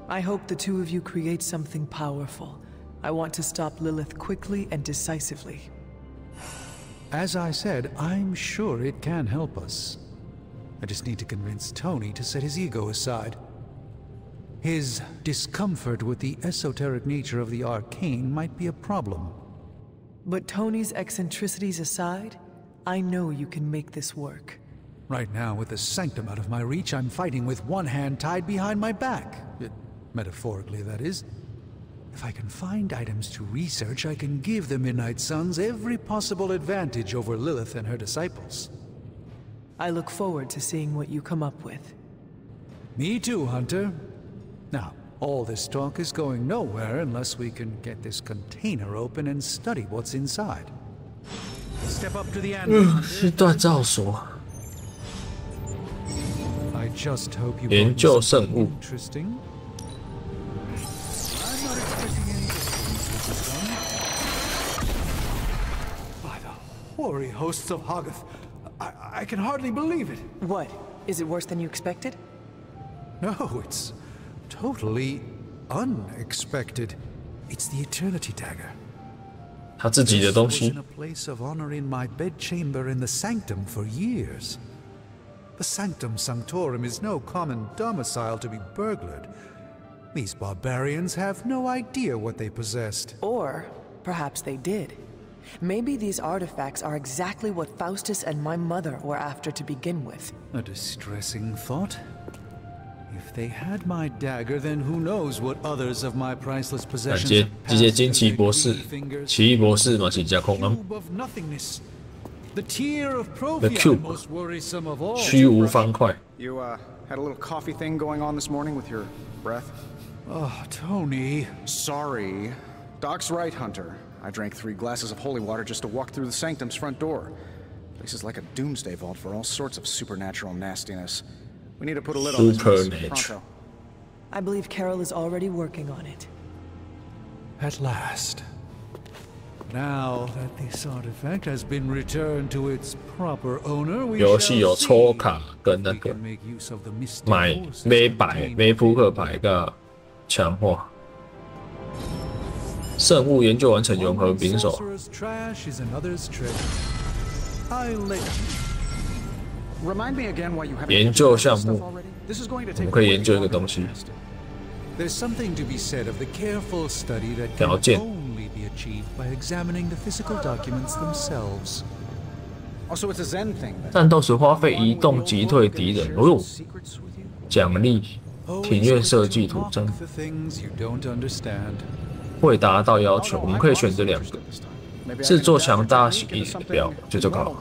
I hope the two of you create something powerful. I want to stop Lilith quickly and decisively. As I said, I'm sure it can help us. I just need to convince Tony to set his ego aside. His discomfort with the esoteric nature of the arcane might be a problem. But Tony's eccentricities aside, I know you can make this work. Right now, with the sanctum out of my reach, I'm fighting with one hand tied behind my back. Metaphorically, that is. If I can find items to research, I can give the Midnight Suns every possible advantage over Lilith and her disciples. I look forward to seeing what you come up with. Me too, Hunter. Now, all this talk is going nowhere unless we can get this container open and study what's inside. Step up to the end. 是锻造所。 I just hope you 研究圣物。 interesting. I'm not expecting any difference with this one. By the hoary hosts of Hoggoth, I can hardly believe it. What? Is it worse than you expected? No, it's totally unexpected. It's the Eternity Dagger. 他自己的东 This was 西 in。a place of honor in my bedchamber in the sanctum for years. The sanctum sanctorum is no common domicile to be burglared. These barbarians have no idea what they possessed. Or perhaps they did. Maybe these artifacts are exactly what Faustus and my mother were after to begin with. A distressing thought. If they had my dagger, then who knows what others of my priceless 感 possessions 谢 have 这些 passed 惊 through 奇 their 博士 greedy fingers.，奇异博士嘛是架空啊， Cube of nothingness. The tear of The Prophia, cube. most worrisome of all. 虚无方块。 You, had a little coffee thing going on this morning with your breath? Oh, Tony. Sorry. Doc's right, Hunter. I drank 3 glasses of holy water just to walk through the sanctum's front door. Place is like a doomsday vault for all sorts of supernatural nastiness. We need to put a lid on this mess pronto. I believe Carol is already working on it. At last. Now that this artifact has been returned to its proper owner, we 游戏 shall 有 see 抽卡跟那 if we 个 can make use of the mystic 买 forces 买牌 contained 买扑克牌个强化。圣物研究完成，融合匕首。 Sorcerer's trash is another's treasure. I let you. Remind me again why you haven't 研究项目， This is going to 我 take 们可以研究一个东西。 There's something to be said of the careful study that 条 can 件。 only be achieved by examining the physical documents themselves. Also, it's a Zen thing. 战斗时花费移动击退敌人。哦呦，奖励庭院设计图章 The things you don't understand. 会达到要求，我们可以选择2个。制作强大洗衣表，就这个好。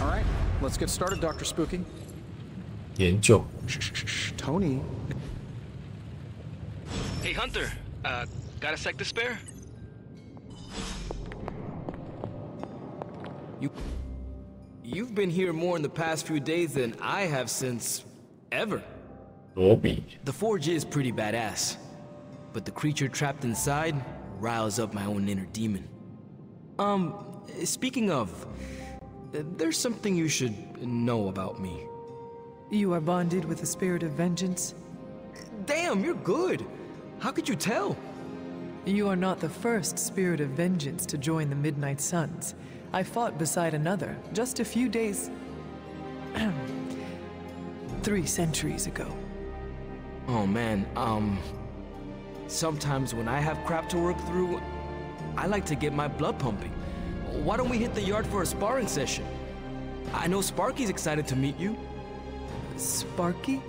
All right, let's get started, Dr. Spooky. 研究。 Tony. Hey, Hunter, got a sec to spare? You've been here more in the past few days than I have since ever. 罗比， The forge is pretty badass, but the creature trapped inside riles up my own inner demon. Speaking of, there's something you should know about me. You are bonded with the spirit of vengeance? Damn, you're good. How could you tell? You are not the first spirit of vengeance to join the Midnight Suns. I fought beside another just a few days... 3 centuries ago. Oh man, sometimes when I have crap to work through, I like to get my blood pumping. Why don't we hit the yard for a sparring session? I know Sparky's excited to meet you. Sparky?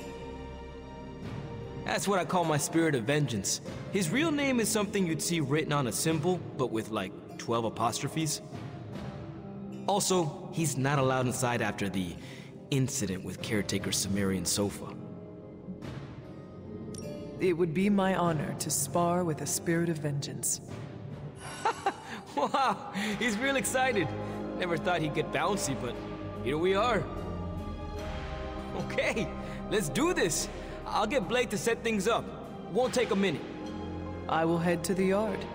That's what I call my spirit of vengeance. His real name is something you'd see written on a symbol, but with like 12 apostrophes. Also, he's not allowed inside after the incident with caretaker Sumerian Sofa. It would be my honor to spar with a spirit of vengeance. Wow, he's real excited. Never thought he'd get bouncy, but here we are. Okay, let's do this. I'll get Blake to set things up. Won't take a minute. I will head to the yard.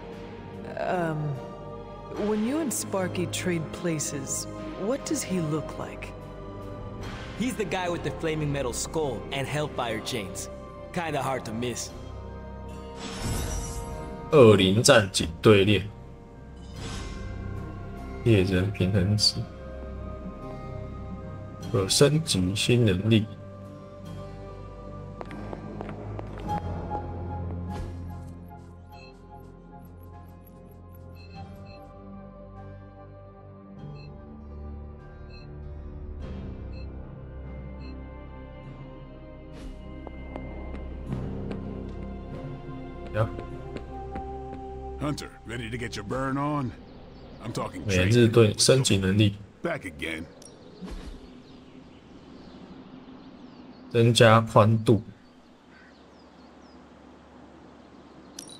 When you and Sparky trade places, what does he look like? He's the guy with the flaming metal skull and hellfire chains. Kinda hard to miss. 恶灵战警队列，猎人平衡值，可升级新能力。Hunter, ready to get your burn on? I'm talking 每日对升级能力， Back again. 增加宽度。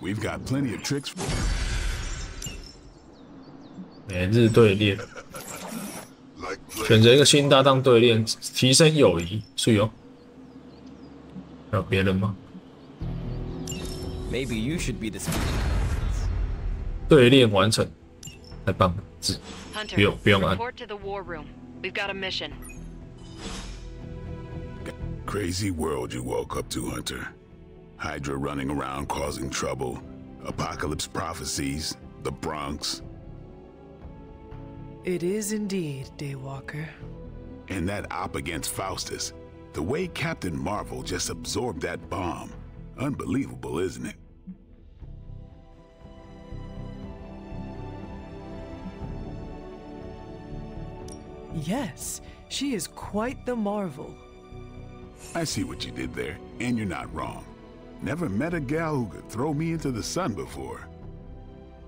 We've got plenty of tricks. 每日对练，选择一个新搭档对练，提升友谊。是有？还有别人吗？ Maybe you should be the speaker. 对练完成，太棒了！不用按。 Report to the war room. We've got a mission. Crazy world you woke up to, Hunter. Hydra running around causing trouble. Apocalypse prophecies. the Bronx. It is indeed, Daywalker. And that op against Faustus. The way Captain Marvel just absorbed that bomb. Unbelievable, isn't it? Yes, she is quite the marvel. I see what you did there, and you're not wrong. Never met a gal who could throw me into the sun before.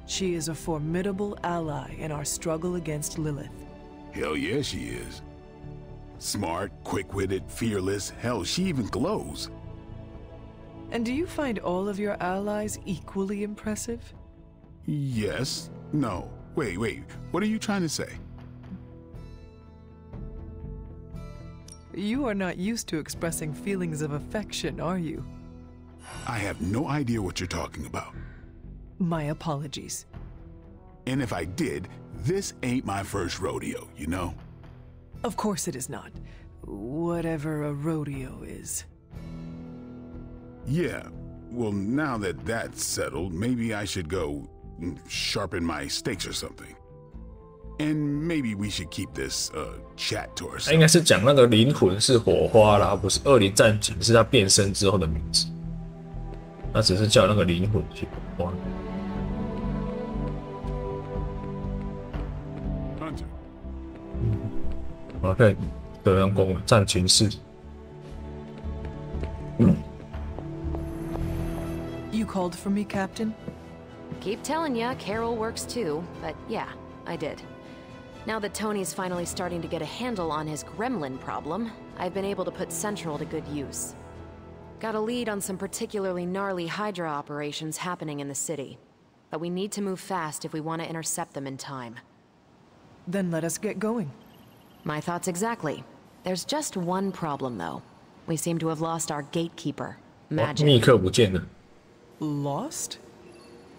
She is a formidable ally in our struggle against Lilith. Hell yeah, she is. Smart, quick-witted, fearless, hell, she even glows. And do you find all of your allies equally impressive? Yes. No. Wait. What are you trying to say? You are not used to expressing feelings of affection, are you? I have no idea what you're talking about. My apologies. And if I did, this ain't my first rodeo, you know? Of course it is not. Whatever a rodeo is. Yeah. Well, now that that's settled, maybe I should go sharpen my stakes or something. And maybe we should keep this chat to ourselves. 他应该是讲那个灵魂是火花啦，不是恶灵战警是他变身之后的名字。他只是叫那个灵魂去火花。我可以德阳宫战情室。You called for me, Captain? Keep telling ya, Carol works too, but yeah, I did. Now that Tony's finally starting to get a handle on his gremlin problem, I've been able to put Central to good use. Got a lead on some particularly gnarly Hydra operations happening in the city. But we need to move fast if we want to intercept them in time. Then let us get going. My thoughts exactly. There's just one problem, though. We seem to have lost our gatekeeper, Magic. 密克不见了。 Lost?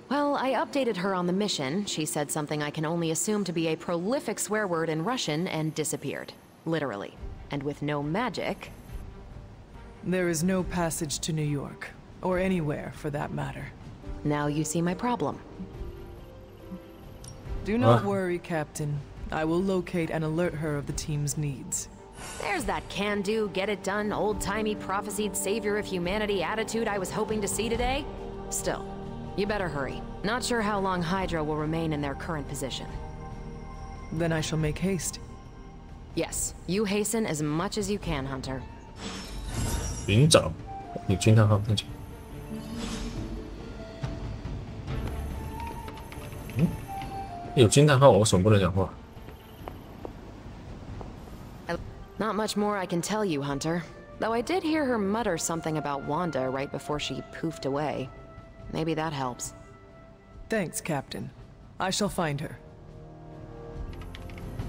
Well, I updated her on the mission. She said something I can only assume to be a prolific swear word in Russian and disappeared. Literally. And with no magic... There is no passage to New York. Or anywhere, for that matter. Now you see my problem. Do not worry, Captain. I will locate and alert her of the team's needs. There's that can-do, get-it-done, old-timey prophesied savior of humanity attitude I was hoping to see today. Still, you better hurry. Not sure how long Hydra will remain in their current position. Then I shall make haste. Yes, you hasten as much as you can, Hunter. 寻找你军探号那就。有军探号，我为什么不能讲话？ Not much more I can tell you, Hunter. Though I did hear her mutter something about Wanda right before she poofed away. Maybe that helps. Thanks, Captain. I shall find her.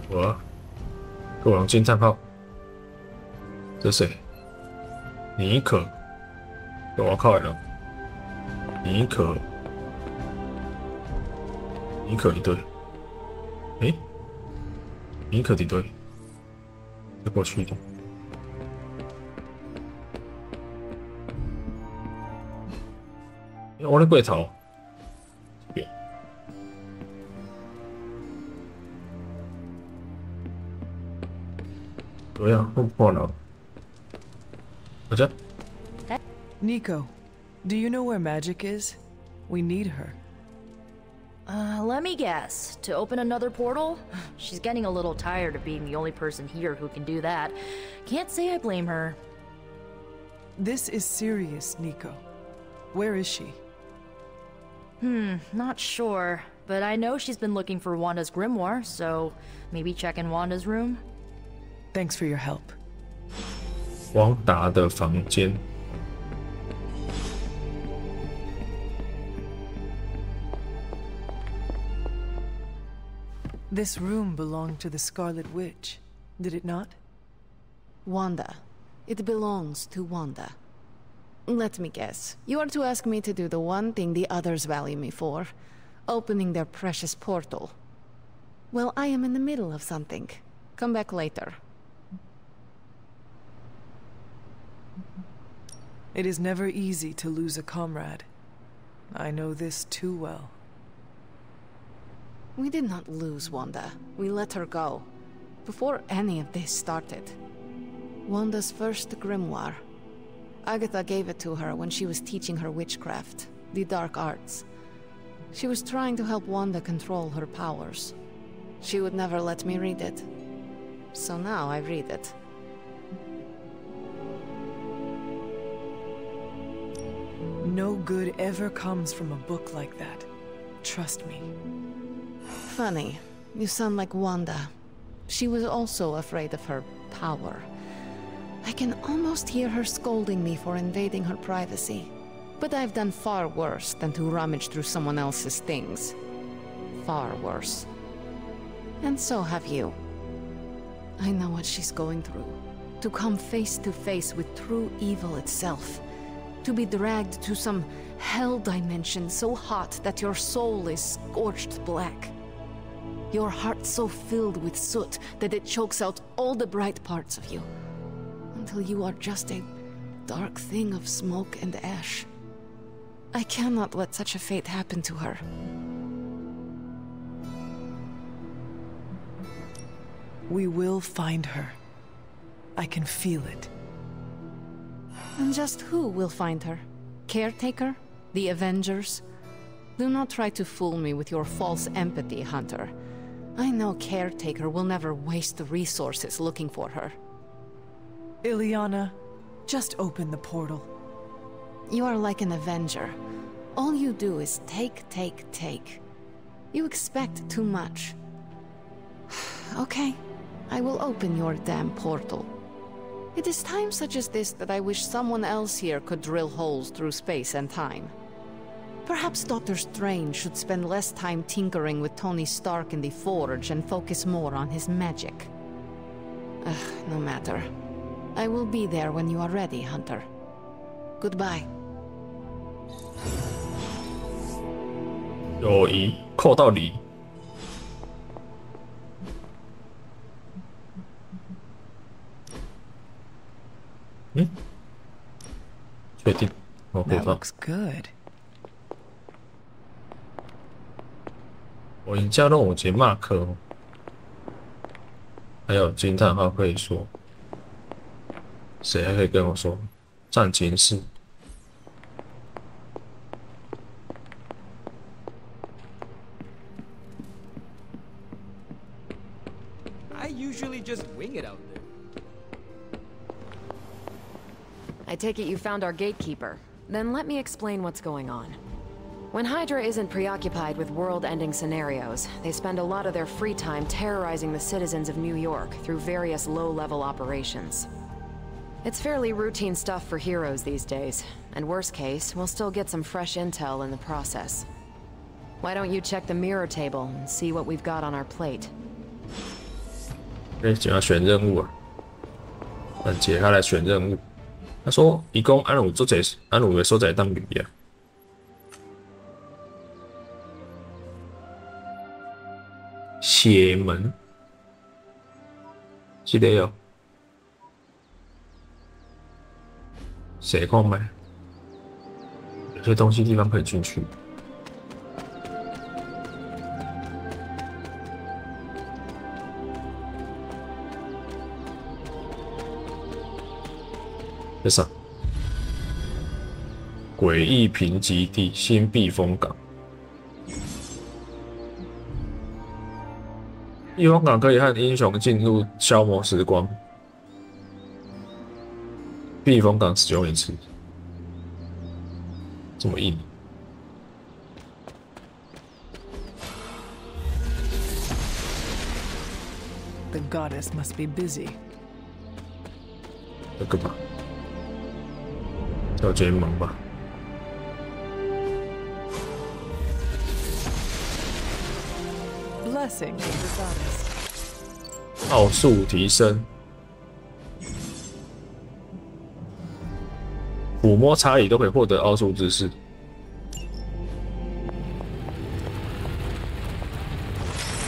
我，国王军探号。这谁？尼可。我靠了。尼可。尼可一队。诶，尼可一队。 再过去一点。我的柜头，这边。对呀，不破了。我这。Nico, do you know where Magic is? We need her. Let me guess. To open another portal? She's getting a little tired of being the only person here who can do that. Can't say I blame her. This is serious, Nico. Where is she? Not sure. But I know she's been looking for Wanda's grimoire, so maybe check in Wanda's room? Thanks for your help. 王达的房间。 This room belonged to the Scarlet Witch, did it not? Wanda. It belongs to Wanda. Let me guess. You are to ask me to do the one thing the others value me for. Opening their precious portal. Well, I am in the middle of something. Come back later. It is never easy to lose a comrade. I know this too well. We did not lose Wanda. We let her go. Before any of this started. Wanda's first grimoire. Agatha gave it to her when she was teaching her witchcraft, the dark arts. She was trying to help Wanda control her powers. She would never let me read it. So now I read it. No good ever comes from a book like that. Trust me. Funny. You sound like Wanda. She was also afraid of her power. I can almost hear her scolding me for invading her privacy. But I've done far worse than to rummage through someone else's things. Far worse. And so have you. I know what she's going through. To come face to face with true evil itself. To be dragged to some hell dimension so hot that your soul is scorched black. Your heart so filled with soot that it chokes out all the bright parts of you. Until you are just a dark thing of smoke and ash. I cannot let such a fate happen to her. We will find her. I can feel it. And just who will find her? Caretaker? The Avengers? Do not try to fool me with your false empathy, Hunter. I know Caretaker will never waste the resources looking for her. Ileana, just open the portal. You are like an Avenger. All you do is take, take, take. You expect too much. Okay, I will open your damn portal. It is times such as this that I wish someone else here could drill holes through space and time. Perhaps Doctor Strange should spend less time tinkering with Tony Stark in the Forge and focus more on his magic. No matter. I will be there when you are ready, Hunter. Goodbye. 友谊扣到零。确定？我可以 That 放。 looks good. 我已经加入我节马克哦，还有惊叹号可以说，谁还可以跟我说战情室？ I usually just wing it out there. I take it you found our gatekeeper. Then let me explain what's going on. When Hydra isn't preoccupied with world-ending scenarios, they spend a lot of their free time terrorizing the citizens of New York through various low-level operations. It's fairly routine stuff for heroes these days, and worst case, we'll still get some fresh intel in the process. Why don't you check the mirror table and see what we've got on our plate? 就要选任务啊，按解开来选任务。他说：“一共按有做这，按有的所在当旅啊。血门，这个哟，谁空买？有些东西地方可以进去。” 这啥？诡异贫瘠地新避风港。避风港可以和英雄进入消磨时光。避风港使用一次，这么硬。 The goddess must be busy. 这个吧。 叫结盟吧。Blessing of the goddess. 奥数提升，抚摸差异都可以获得奥数知识。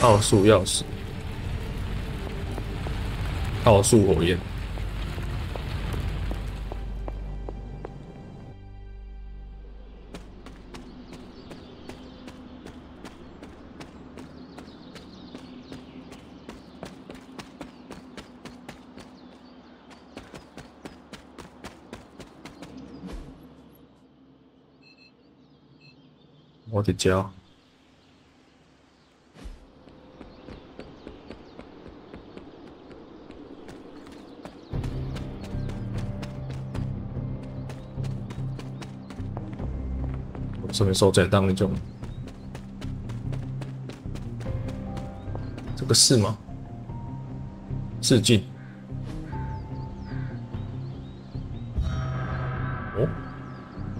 奥数钥匙，奥数火焰。我得教。上面收载当那种，这个是吗？致敬。哦，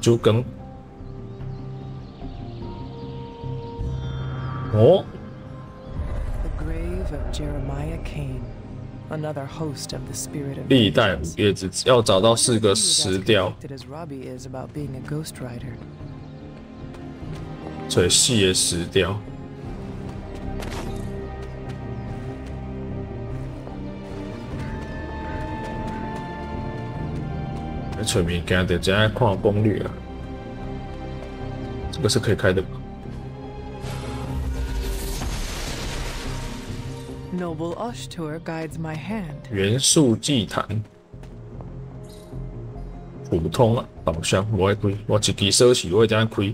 猪羹。哦。The grave of Jeremiah Kane, another host of the spirit of 历代午夜之子，要找到4个石雕。 最细的石雕，找物件得真爱看攻略啊！这个是可以开的吧 Noble Ashtur guides my hand. 元素祭坛，普通啊，宝箱我会开，我一支锁匙我会这样开。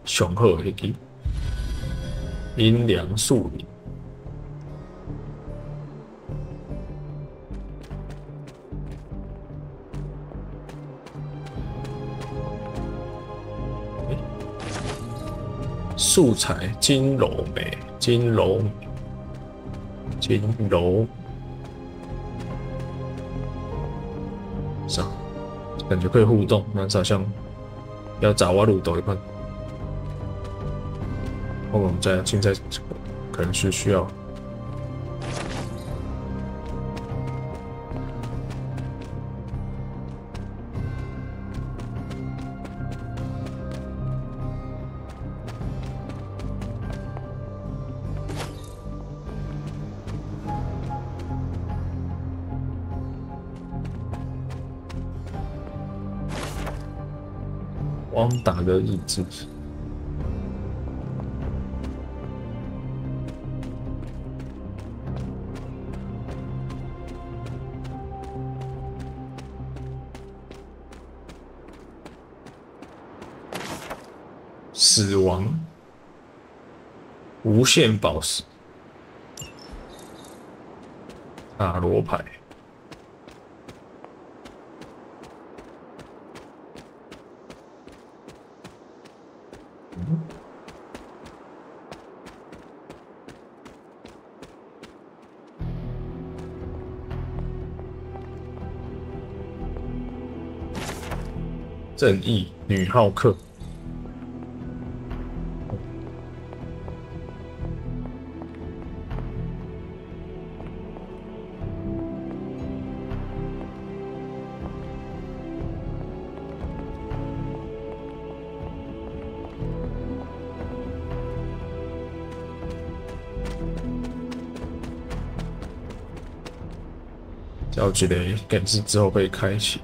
上好的迄支阴凉树林，素材金柔美，金柔，啥？感觉可以互动，那好像要找我路斗一份。 我们在现在可能是需要汪达的日志。 死亡，无限宝石，塔罗牌，正义女浩克。 交集的感知之后被开启，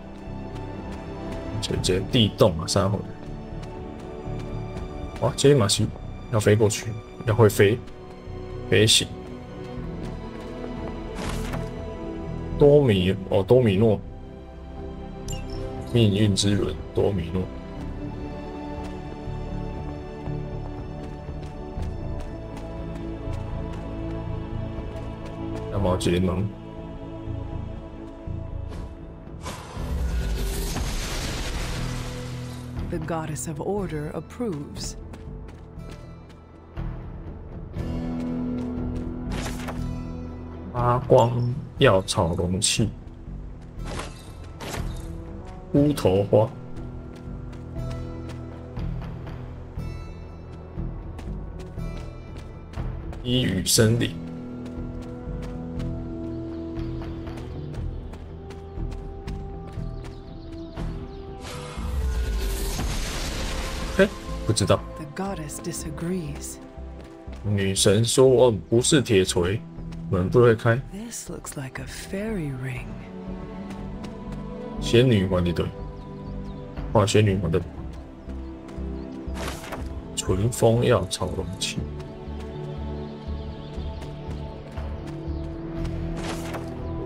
这地洞啊，三回。哇，这马西要飞过去，要会飞，飞行。多米诺，命运之轮，多米诺。要么结盟。 The goddess of order approves. 发光药草容器，乌头花，伊雨森林。 不知道。The goddess disagrees. 女神说：“我不是铁锤，门不会开。” This looks like a fairy ring. 仙女环的对，画仙女环的纯风药草容器。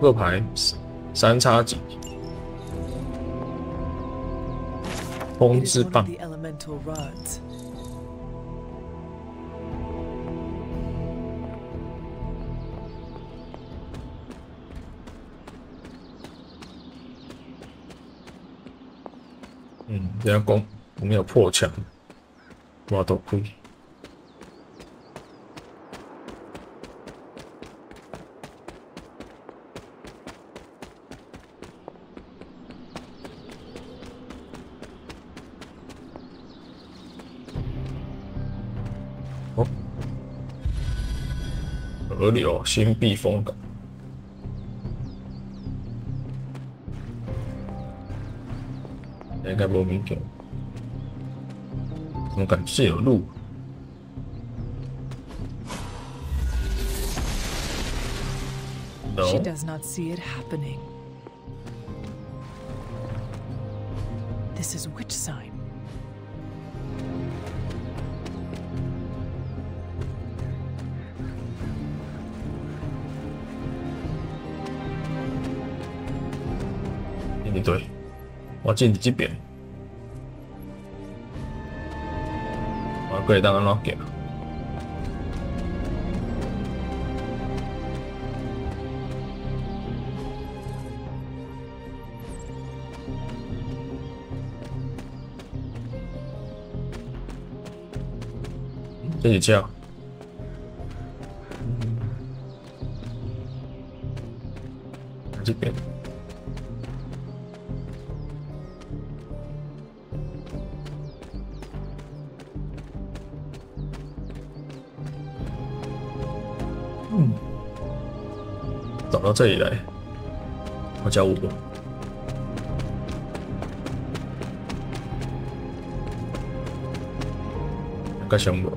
扑克牌3叉戟，风之棒。人家讲我们有破墙，挖都亏。哦，河流新避风港。应该无物件，怎么感觉是有路？She ？No， does not see it happening. This is which sign?对，我进这边，我可以当安怎行？这是这，这边。找到这里来，我叫我。个项目。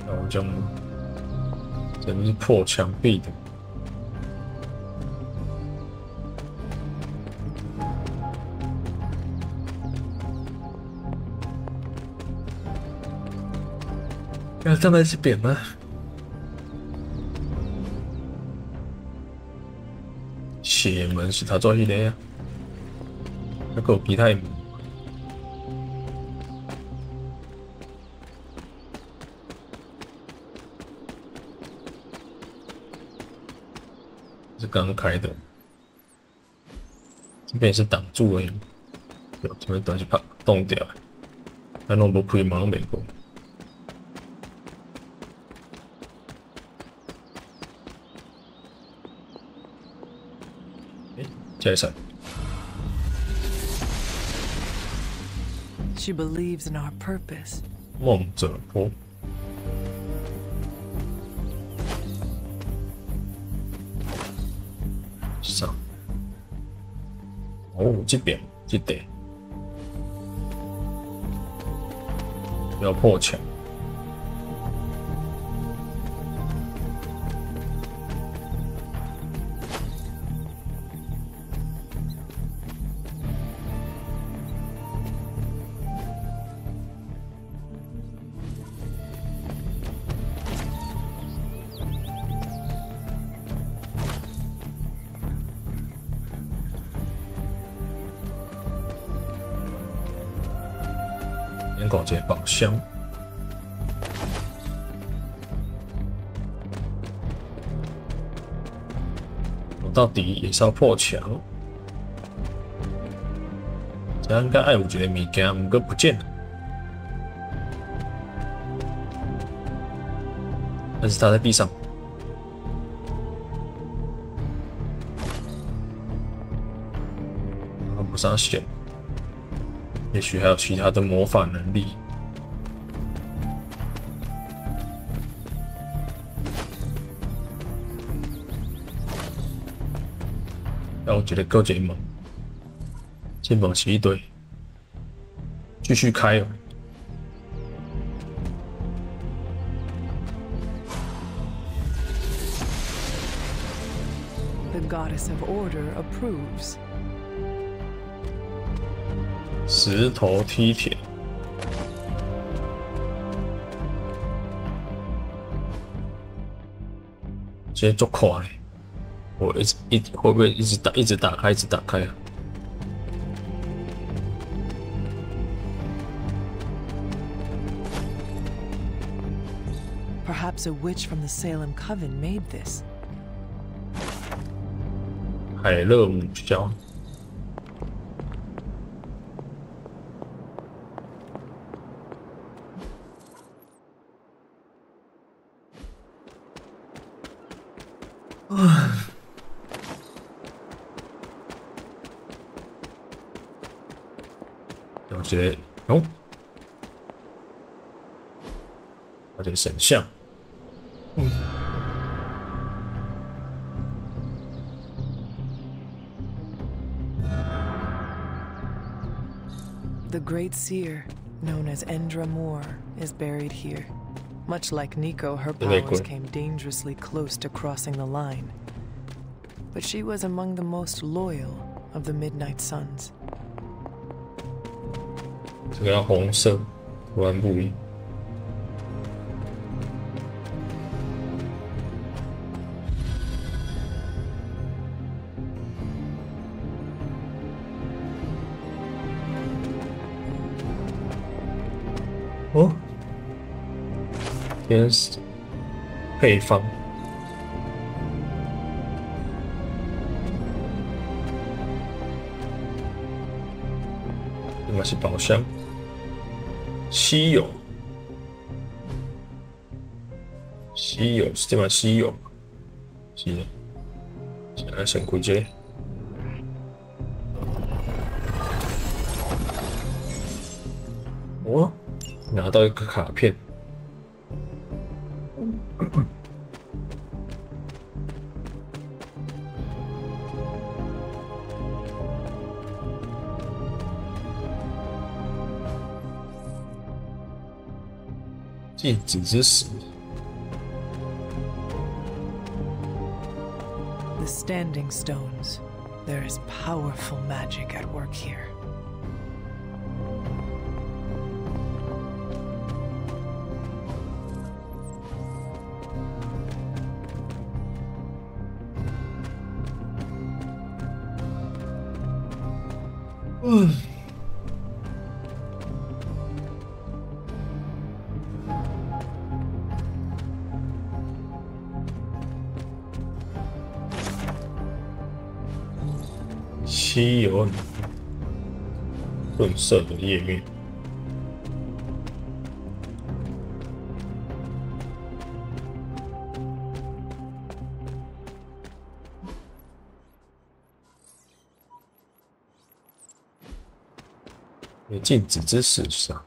然后将。这是破墙壁的，要站在这边吗？邪门是他做迄个啊，还有其他的门。是刚开的，这边也是挡住而已，有这边东西怕冻掉，还弄不开门没过。这是。She believes in our purpose. 梦者坡。上。哦，这边这地要破墙。搞这宝箱，我到底也是要破墙。这应该爱有一个物件，不过不见了。但是它在地上。看不上线。也许还有其他的魔法能力。但我觉得够结猛，这猛是一堆，继续开哦。The goddess of order approves. 石头梯田，直接做快嘞！我会不会一直打开啊？ Perhaps a witch from the Salem Coven made this. 海勒姆肖。有些哦，有点神像。The great seer, known as Endra Moore, is buried here. Much like Nico, her powers came dangerously close to crossing the line. But she was among the most loyal of the Midnight Suns. 这个要红色，图案不一。哦，天使配方，应该是宝箱，稀有，稀有是这么稀有，是，现在先开这个。哦。拿到一个卡片，禁止之石。The Standing Stones. There is powerful magic at work here. Mm. 稀有润色的页面，禁止之石上。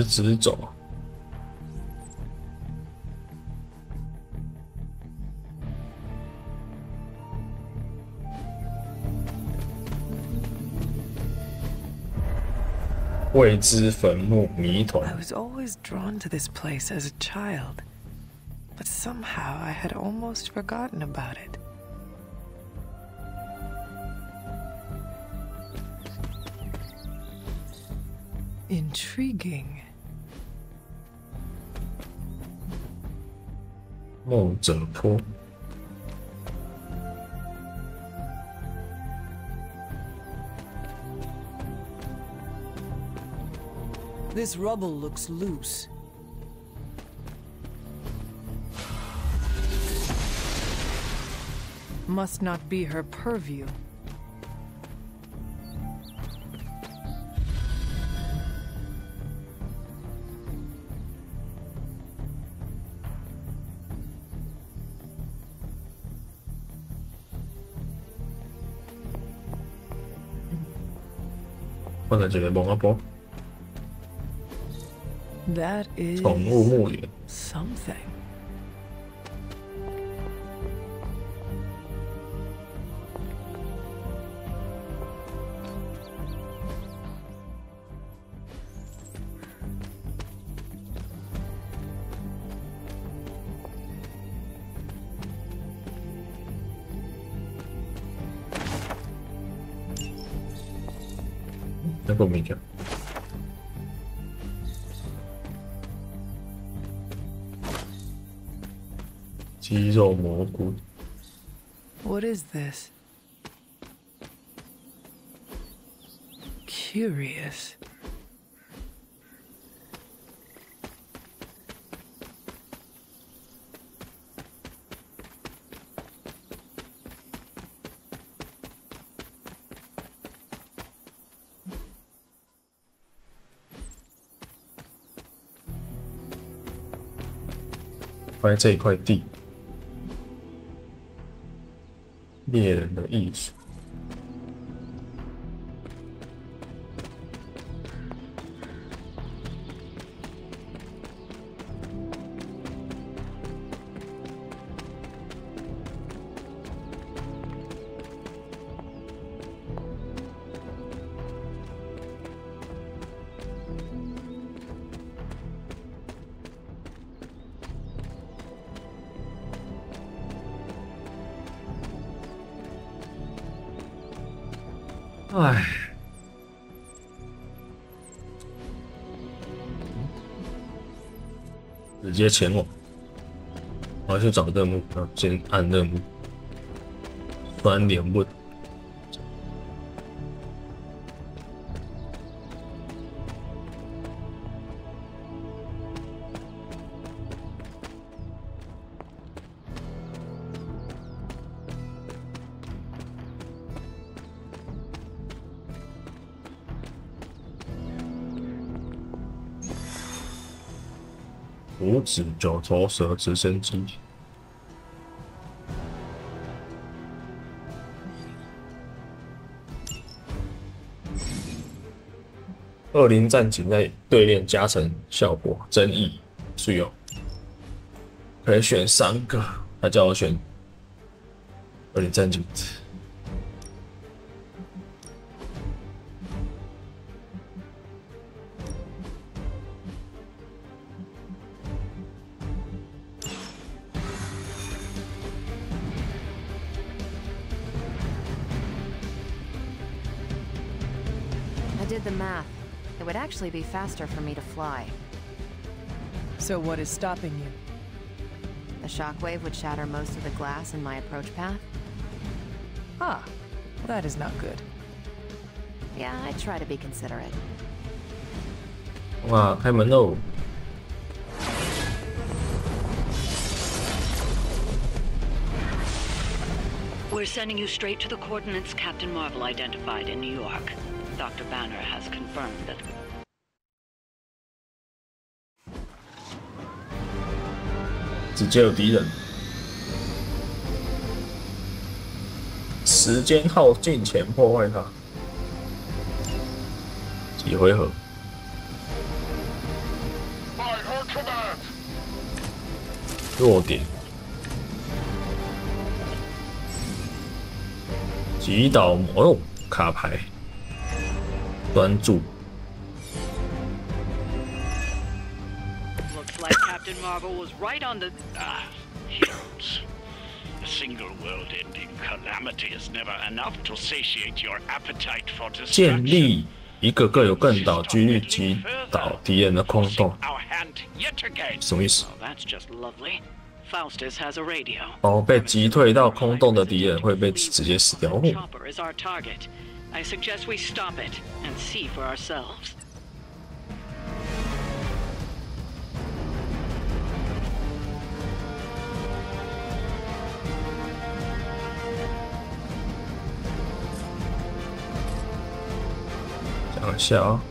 直走。未知坟墓谜团。I was always drawn to this place as a child, but somehow I had almost forgotten about it. Intriguing. 梦者坡。This rubble looks loose. Must not be her purview. 放在这里摸一摸。 That is 宠物墓园 something. 那个名叫鸡肉蘑菇。What is this? Curious. 放在这一块地，猎人的艺术。唉，直接前往。我要去找任务，然后先按任务，酸莲问。五指九头蛇直升机，20战警在对练加成效果争议，是有可以选3个，他叫我选20战警。 I did the math. It would actually be faster for me to fly. So what is stopping you? The shockwave would shatter most of the glass in my approach path. Ah, that is not good. Yeah, I try to be considerate. 哇，开门喽！ We're sending you straight to the coordinates Captain Marvel identified in New York. Dr. Banner has confirmed that. 直接有敌人，时间耗尽前破坏它。几回合？弱点。 击倒哦，卡牌，专注。 Looks like Captain Marvel was right on the. Heroes. A single world-ending calamity is never enough to satiate your appetite for 建 destruction. 立一个各有更大几率击倒敌人的空洞， Our hand yet again. 什么意思？ Well, that's just lovely. Faustus has a radio. 哦，被击退到空洞的敌人会被直接死掉。哦 Chopper is our target. I suggest we stop it and see for ourselves. 想一下啊、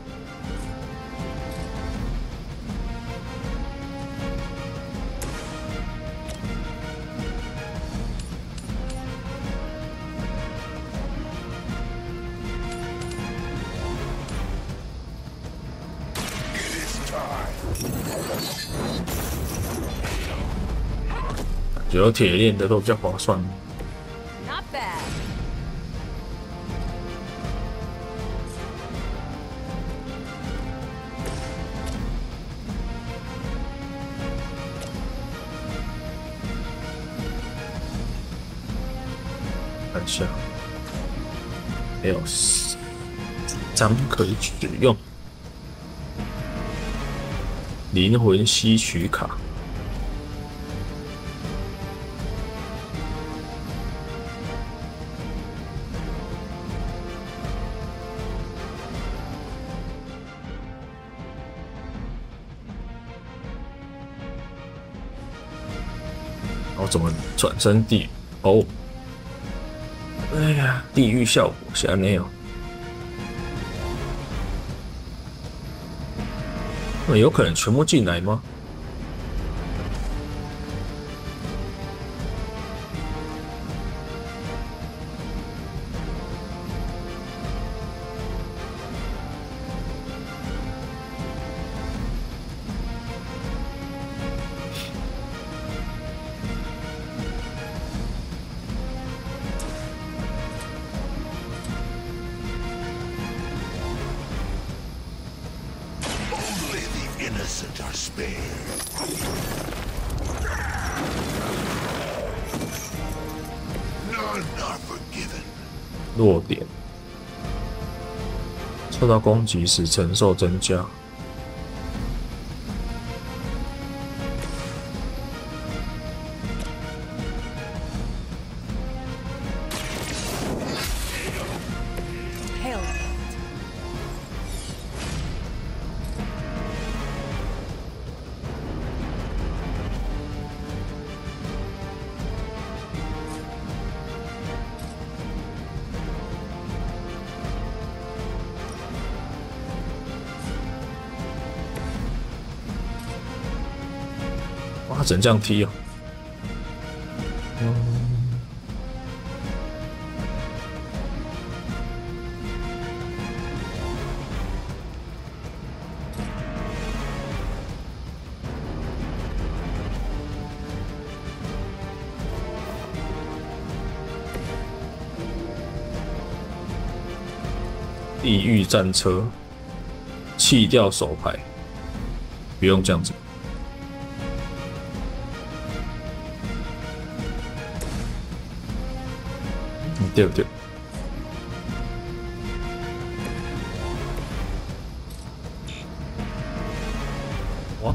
觉得有铁链的都比较划算。 Not bad. 看一下，没有，张可以使用。灵魂吸取卡。哦，怎么转身地狱？哦，哎呀，地狱效果是安内哦。那有可能全部进来吗？innocent are spared. None are forgiven. 弱点，受到攻击时承受增加。哇，只能这样踢哦。地狱战车，弃掉手牌，不用这样子。对不对？哇！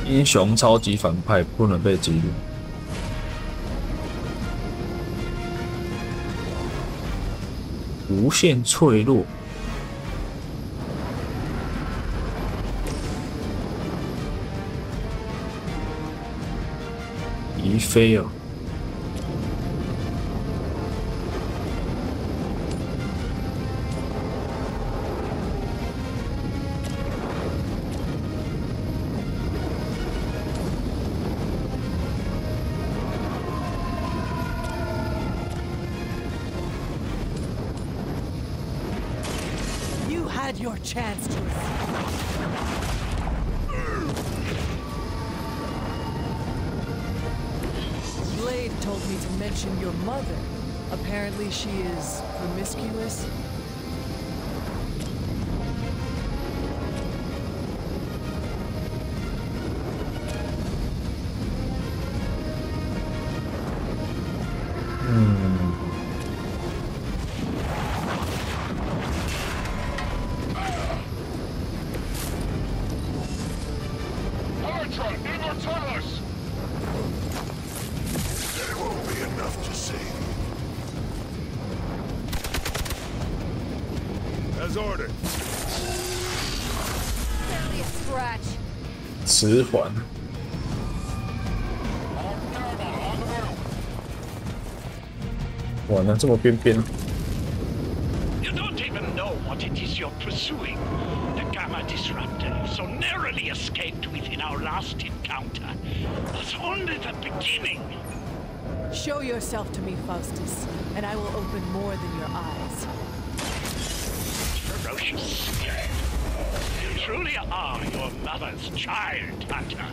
英雄超级反派不能被激怒。无限脆弱，移飞哦。Had your chance to Blade told me to mention your mother. Apparently she is promiscuous. There won't be enough to save you. As ordered. Barely a scratch. 迟缓。哇，那这么边边。You don't even know what it is you're pursuing. The Gamma Disruptor so narrowly escaped within our last encounter was only the beginning. Show yourself to me, Faustus, and I will open more than your eyes. Ferocious. You truly are your mother's child, Hunter.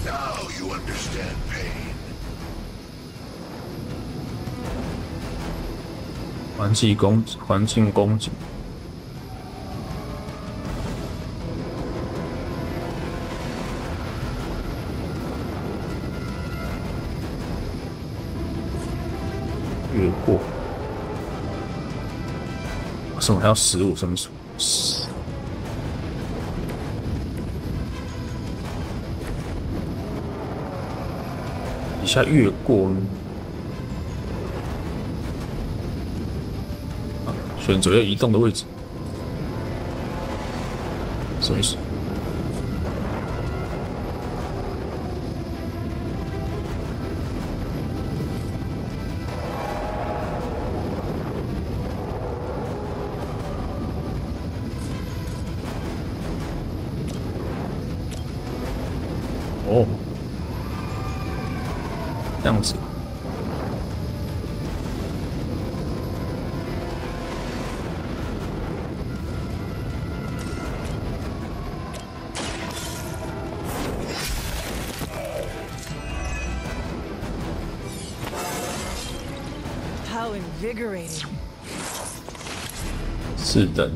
Now you understand pain. 环境攻击。越过。什么还要15？什么10？一下越过。选择要移动的位置，什么意思？哦，这样子。How invigorating. 是的。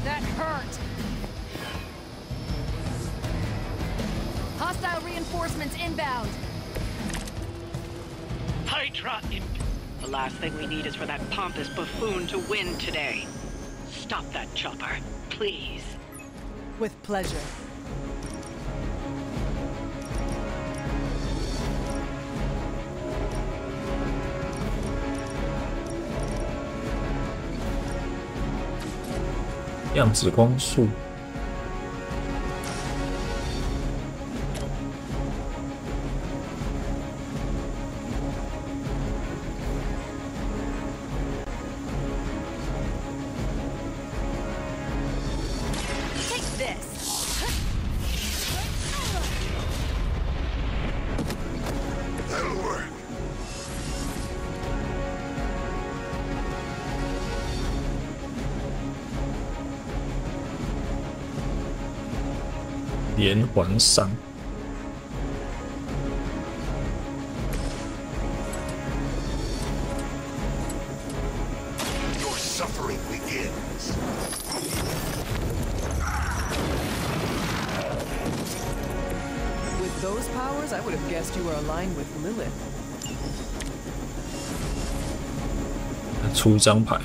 That hurt. Hostile reinforcements inbound. Hydra imp. The last thing we need is for that pompous buffoon to win today. Stop that chopper, please. With pleasure.《量子光速》连环伤。Your suffering begins. With those powers, I would have guessed you were aligned with Lilith. 出一张牌。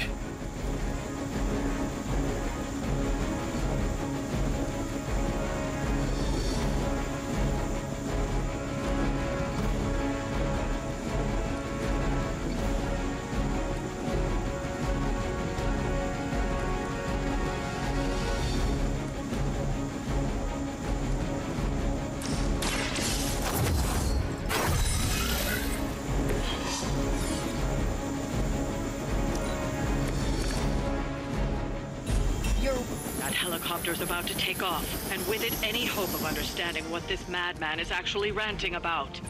That helicopter's about to take off, and with it, any hope of understanding what this madman is actually ranting about.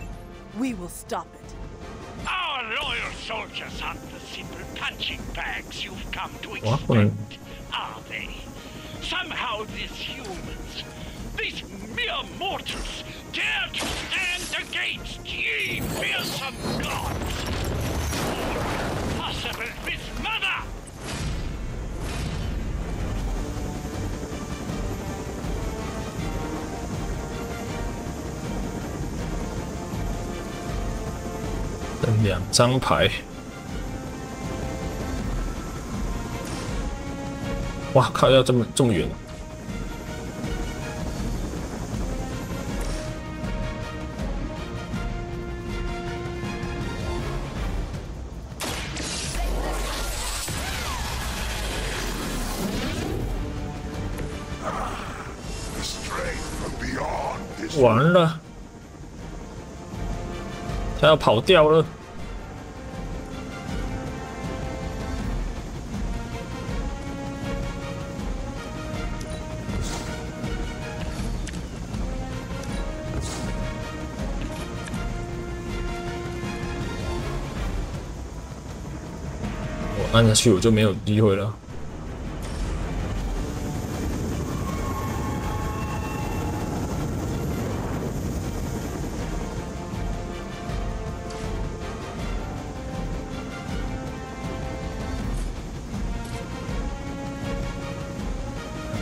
We will stop it. Our loyal soldiers aren't the simple punching bags you've come to What? expect, are they? Somehow these humans, these mere mortals, dare to stand against ye fearsome gods. 2张牌。哇靠！要这么远啊！完了，他要跑掉了。我按下去我就没有机会了。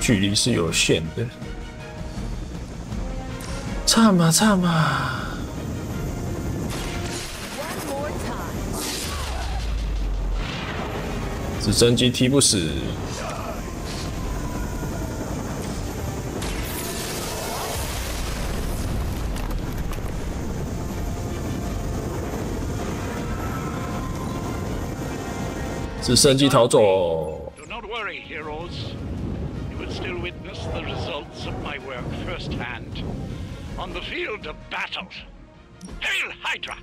距离是有限的，差嘛差嘛！直升机踢不死，直升机逃走。 Still witness the results of my work firsthand on the field of battle. Hail Hydra!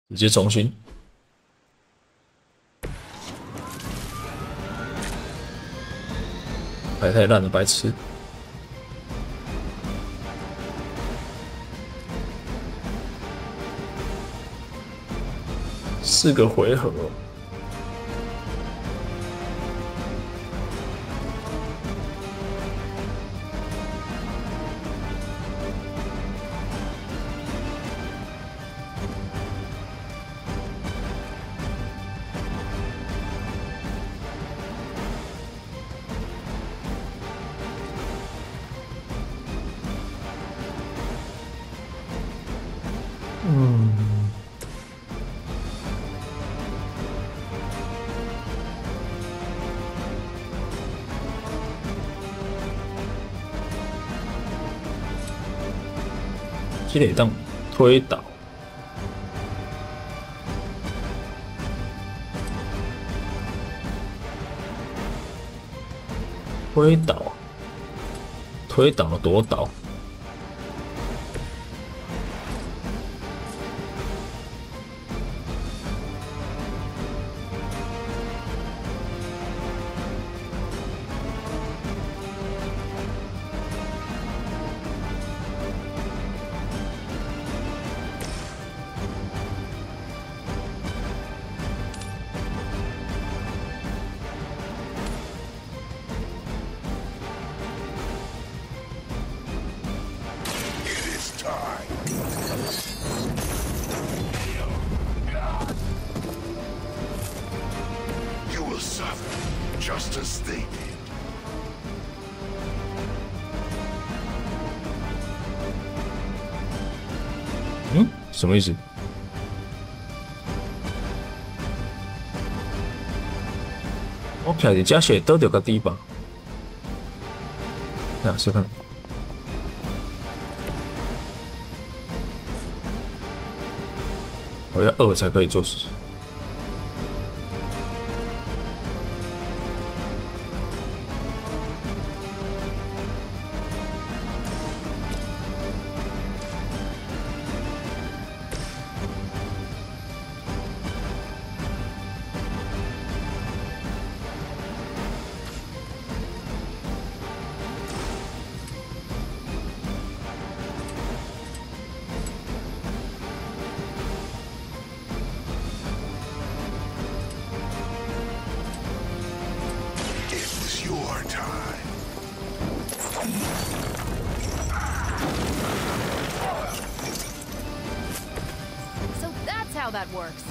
直接重新。牌太烂了，白痴。4个回合。 积累档推倒，推倒，推倒了多倒。 Just as they did. 嗯，什么意思？我看你加血都有个地方，那试看。我要2才可以做事。 How that works.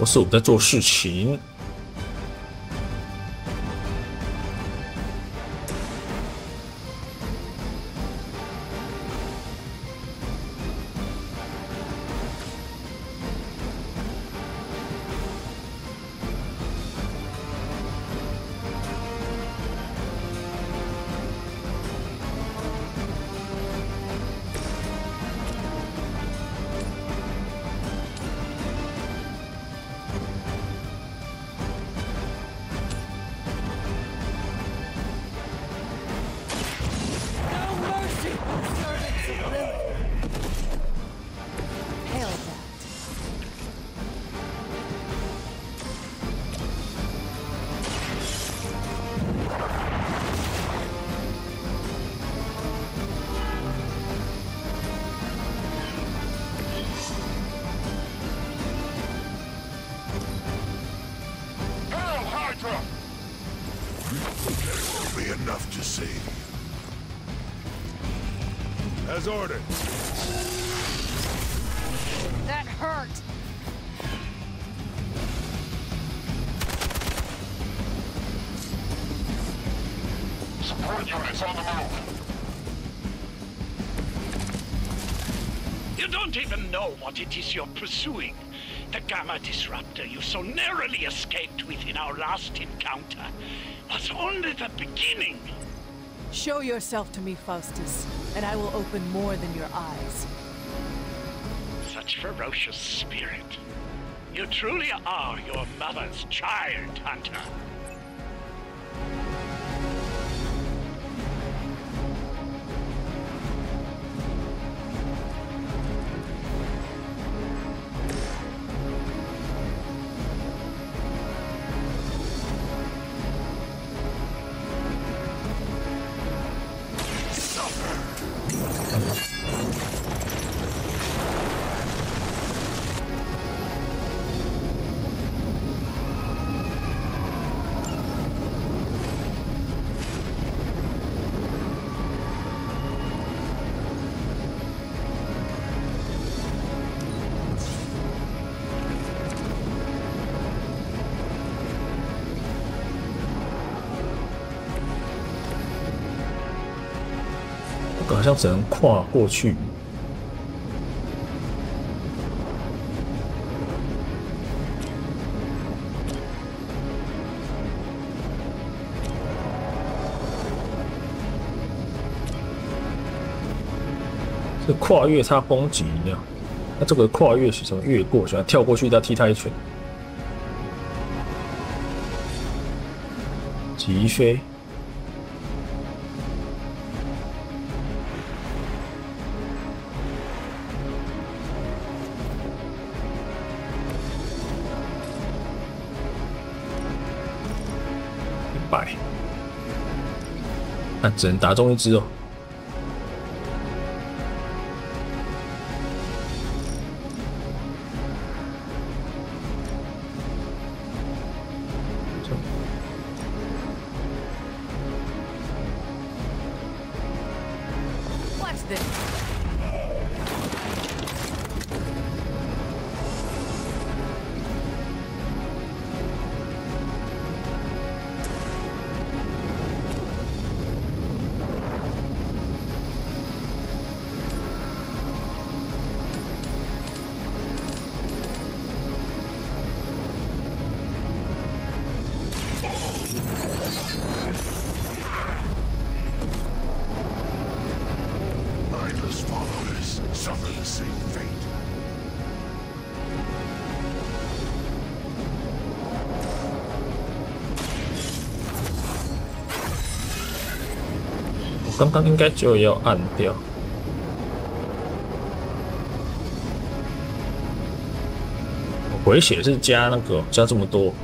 不是我在做事情。Enough to save you. As ordered. That hurt. Support units on the move. You don't even know what it is you're pursuing. The Gamma Disruptor you so narrowly escaped with in our last encounter was only the beginning. Show yourself to me, Faustus, and I will open more than your eyes. Such ferocious spirit. You truly are your mother's child, Hunter.好像只能跨过去。这跨越它攻击一样，那这个跨越是什么？越过去，跳过去再踢他一拳，疾飞。 那只能打中一只哦。Watch this. 刚刚应该就要按掉。回血是加那个加这么多。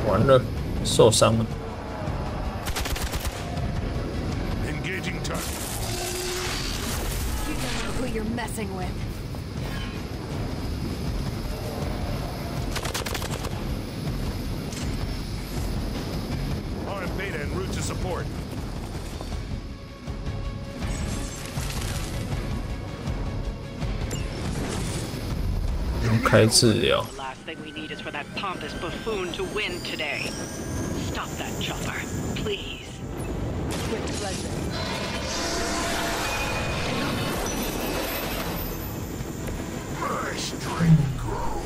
完了，受伤了。 You're messing with. support. 开治疗。 The last thing we need is for that pompous buffoon to win today. Stop that chopper, please. With pleasure. My strength grows.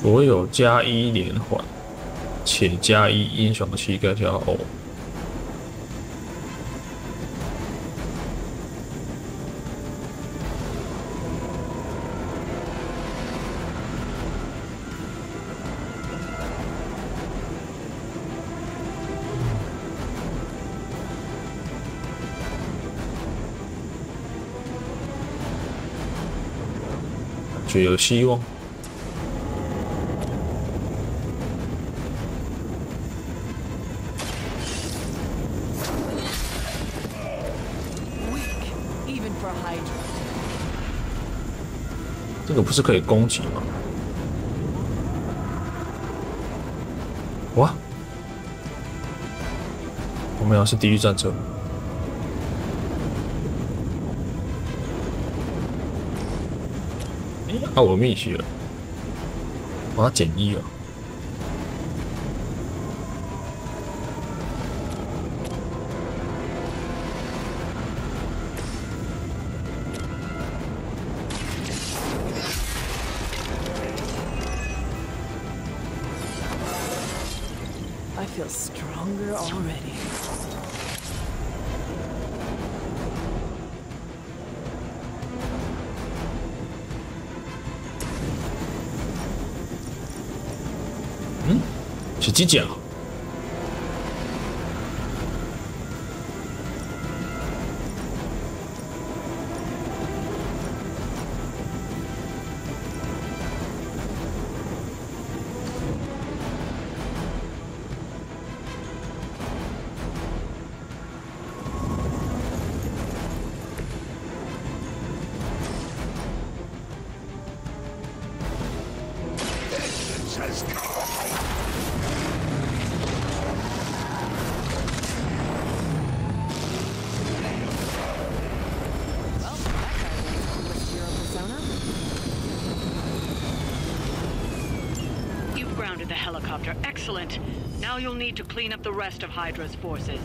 所有加一连环且加一英雄膝盖加 O。 感觉有希望。 这个不是可以攻击吗？哇！我们要是地狱战车。啊，我密集了，我要减1了。 I feel stronger already. Hmm? 是机甲。You've grounded the helicopter. Excellent. Now you'll need to clean up the rest of Hydra's forces.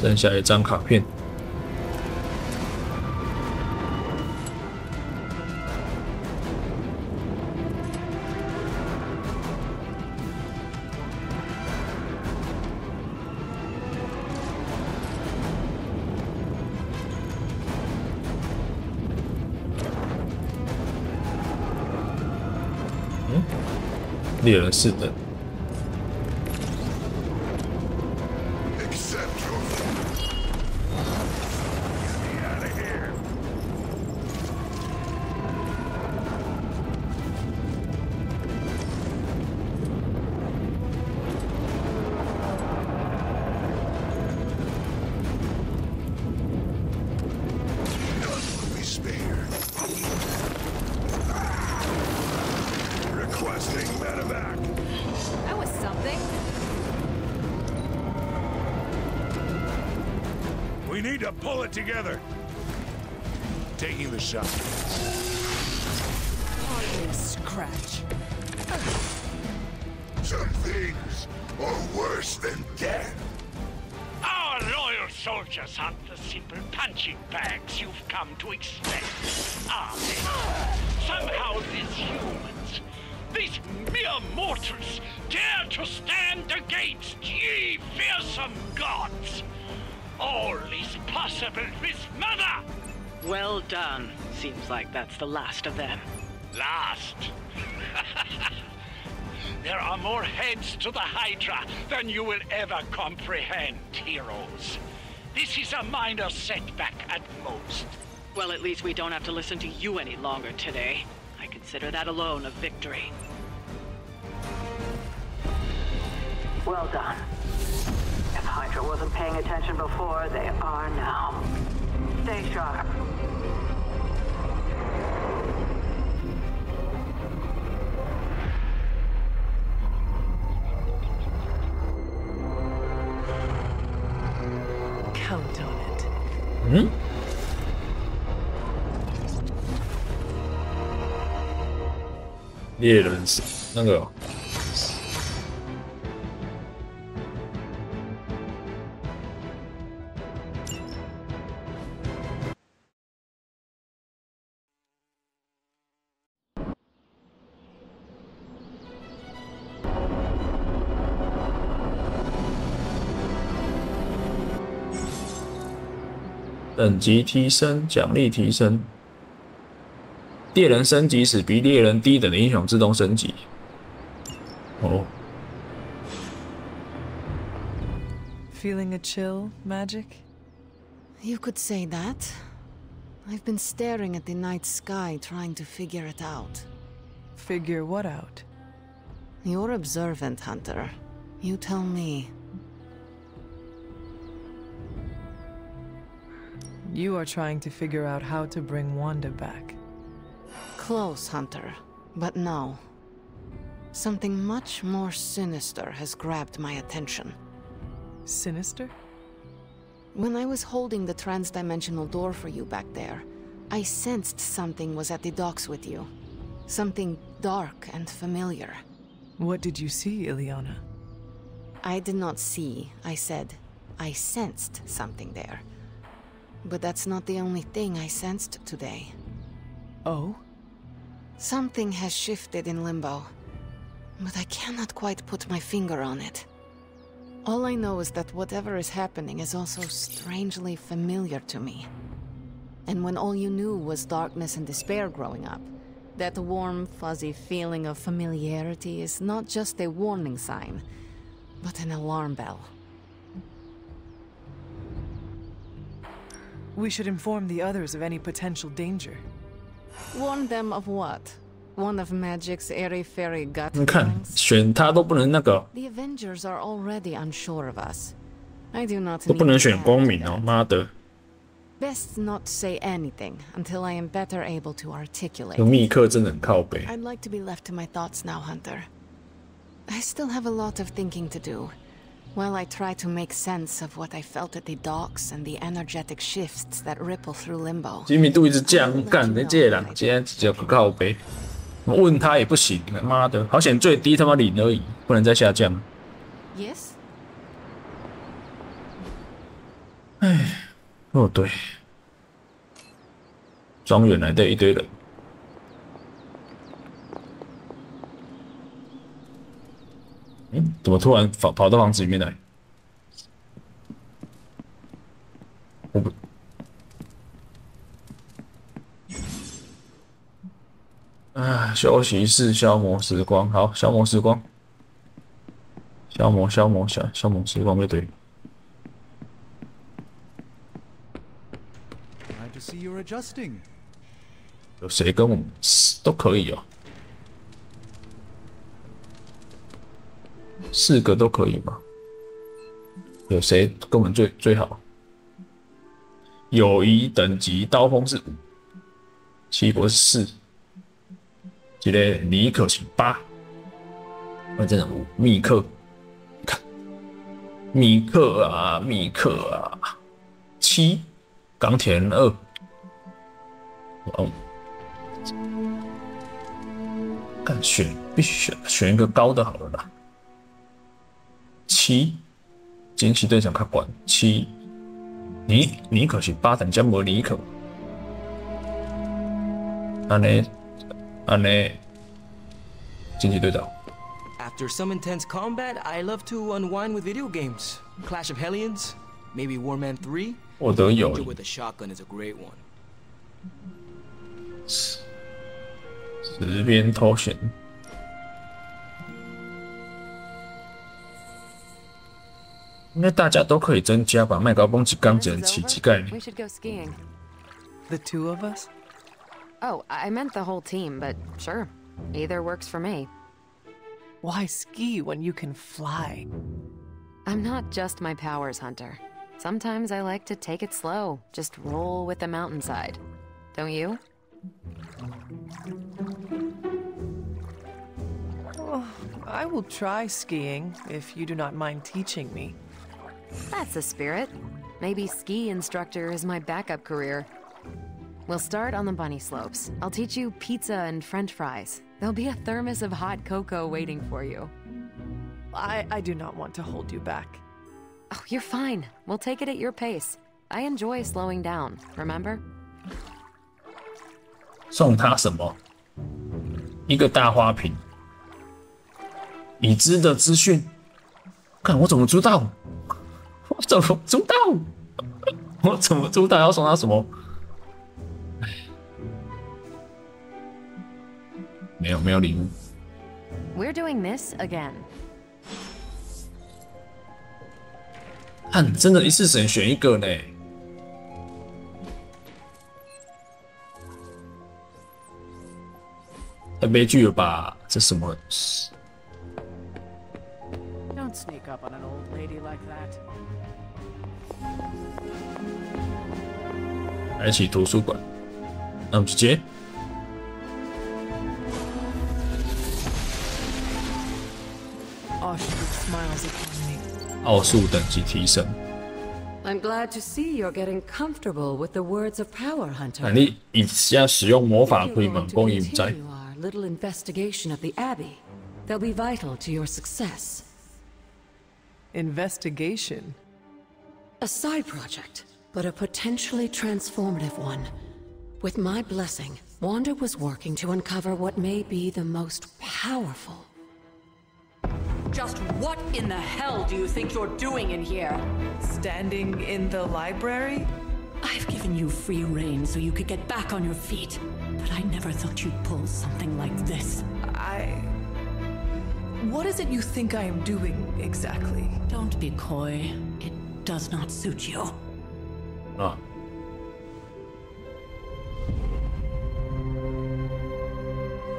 剩下一张卡片。 猎人4等。That was something. We need to pull it together. Taking the shot. Hardly a scratch. Some things are worse than death. Our loyal soldiers aren't the simple punching bags you've come to expect, are they? Somehow these humans, these mere mortals, dare to stand against ye fearsome gods. All is possible with Mother! Well done. Seems like that's the last of them. Last? There are more heads to the Hydra than you will ever comprehend, heroes. This is a minor setback at most. Well, at least we don't have to listen to you any longer today. I consider that alone a victory. Well done. If Hydra wasn't paying attention before, they are now. Stay sharp. Count on it. 嗯？猎人是那个。等级提升，奖励提升。猎人升级时，比猎人低等的英雄自动升级。哦。Feeling a chill, Magic? You could say that. I've been staring at the night sky trying to figure it out. Figure what out? You're observant, Hunter. You tell me. You are trying to figure out how to bring Wanda back. Close, Hunter. But no. Something much more sinister has grabbed my attention. Sinister? When I was holding the trans-dimensional door for you back there, I sensed something was at the docks with you. Something dark and familiar. What did you see, Ileana? I did not see. I said, I sensed something there. But that's not the only thing I sensed today. Oh? Something has shifted in Limbo, but I cannot quite put my finger on it. All I know is that whatever is happening is also strangely familiar to me. And when all you knew was darkness and despair growing up, that warm, fuzzy feeling of familiarity is not just a warning sign, but an alarm bell. We should inform the others of any potential danger. Warn them of what? One of Magic's airy-fairy gut 你看， feelings? 选他都不能那个， The Avengers are already unsure of us. I do not 都不 need 能 to 选 add 光 to 明哦， that. 妈的， Best not say anything until I am better able to articulate. 这密克真的很靠北。 I'd like to be left to my thoughts now, Hunter. I still have a lot of thinking to do, while I try to make sense of what I felt at the docks and the energetic shifts that ripple through Limbo. 知名度一直降，干的这人今天直接不靠北，我问他也不行，妈的，好险最低他妈0而已，不能再下降。 Yes? 唉，哦对，庄园来的一堆人。嗯，怎么突然跑到房子里面来？我不，啊，休息室消磨时光，好，消磨时光，消磨时光就对。 Glad to see you're adjusting. 有谁跟我们都可以哦，4个都可以吗？有谁跟我们最好？友谊等级刀锋是5，奇博是4，这个尼克是8，真的5，密克，看，密克啊，7，钢铁人2，哦。 干必须选一个高的好了啦。7，惊奇队长较悬。7，尼克是8，但真无尼克。安尼，惊奇队长。 After some intense combat, I love to unwind with video games. Clash of Hellions, maybe Warman 3. 我得有。 Ninja with a shotgun is a great one. 十边偷选，应该大家都可以增加吧？麦高蹦起刚人起几概 We should go skiing. The two of us? Oh, I meant the whole team, but sure. Either works for me. Why ski when you can fly? I'm not just my powers hunter. Sometimes I like to take it slow, just roll with the mountainside. Don't you? Oh, I will try skiing if you do not mind teaching me. That's the spirit. Maybe ski instructor is my backup career. We'll start on the bunny slopes. I'll teach you pizza and french fries. There'll be a thermos of hot cocoa waiting for you. I do not want to hold you back. Oh, you're fine. We'll take it at your pace. I enjoy slowing down, remember? 送他什么？一个大花瓶。已知的资讯，看我怎么知道？我怎么知道？我怎么知道要送他什么？没有礼物。We're doing this again. 看，真的一次只能选一个呢。太悲剧了吧？这什么？Don't sneak up on an old lady like that. 开启图书馆，那我们直接。奥数等级提升。I'm glad to see you're getting comfortable with the words of power, Hunter. 你以下使用魔法开门，供应在。Our little investigation of the Abbey. They'll be vital to your success. Investigation? A side project, but a potentially transformative one. With my blessing, Wanda was working to uncover what may be the most powerful. Just what in the hell do you think you're doing in here? Standing in the library? I've given you free rein so you could get back on your feet, but I never thought you'd pull something like this. What is it you think I am doing, exactly? Don't be coy. It does not suit you.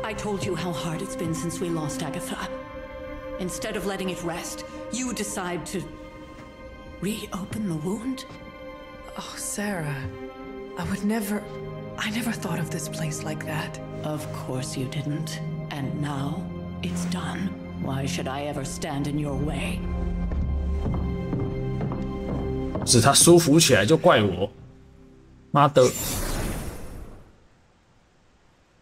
I told you how hard it's been since we lost Agatha. Instead of letting it rest, you decide to reopen the wound? Oh, Sarah. I never thought of this place like that. Of course you didn't. And now, it's done. Why should I ever stand in your way? 使他舒服起来就怪我，妈的！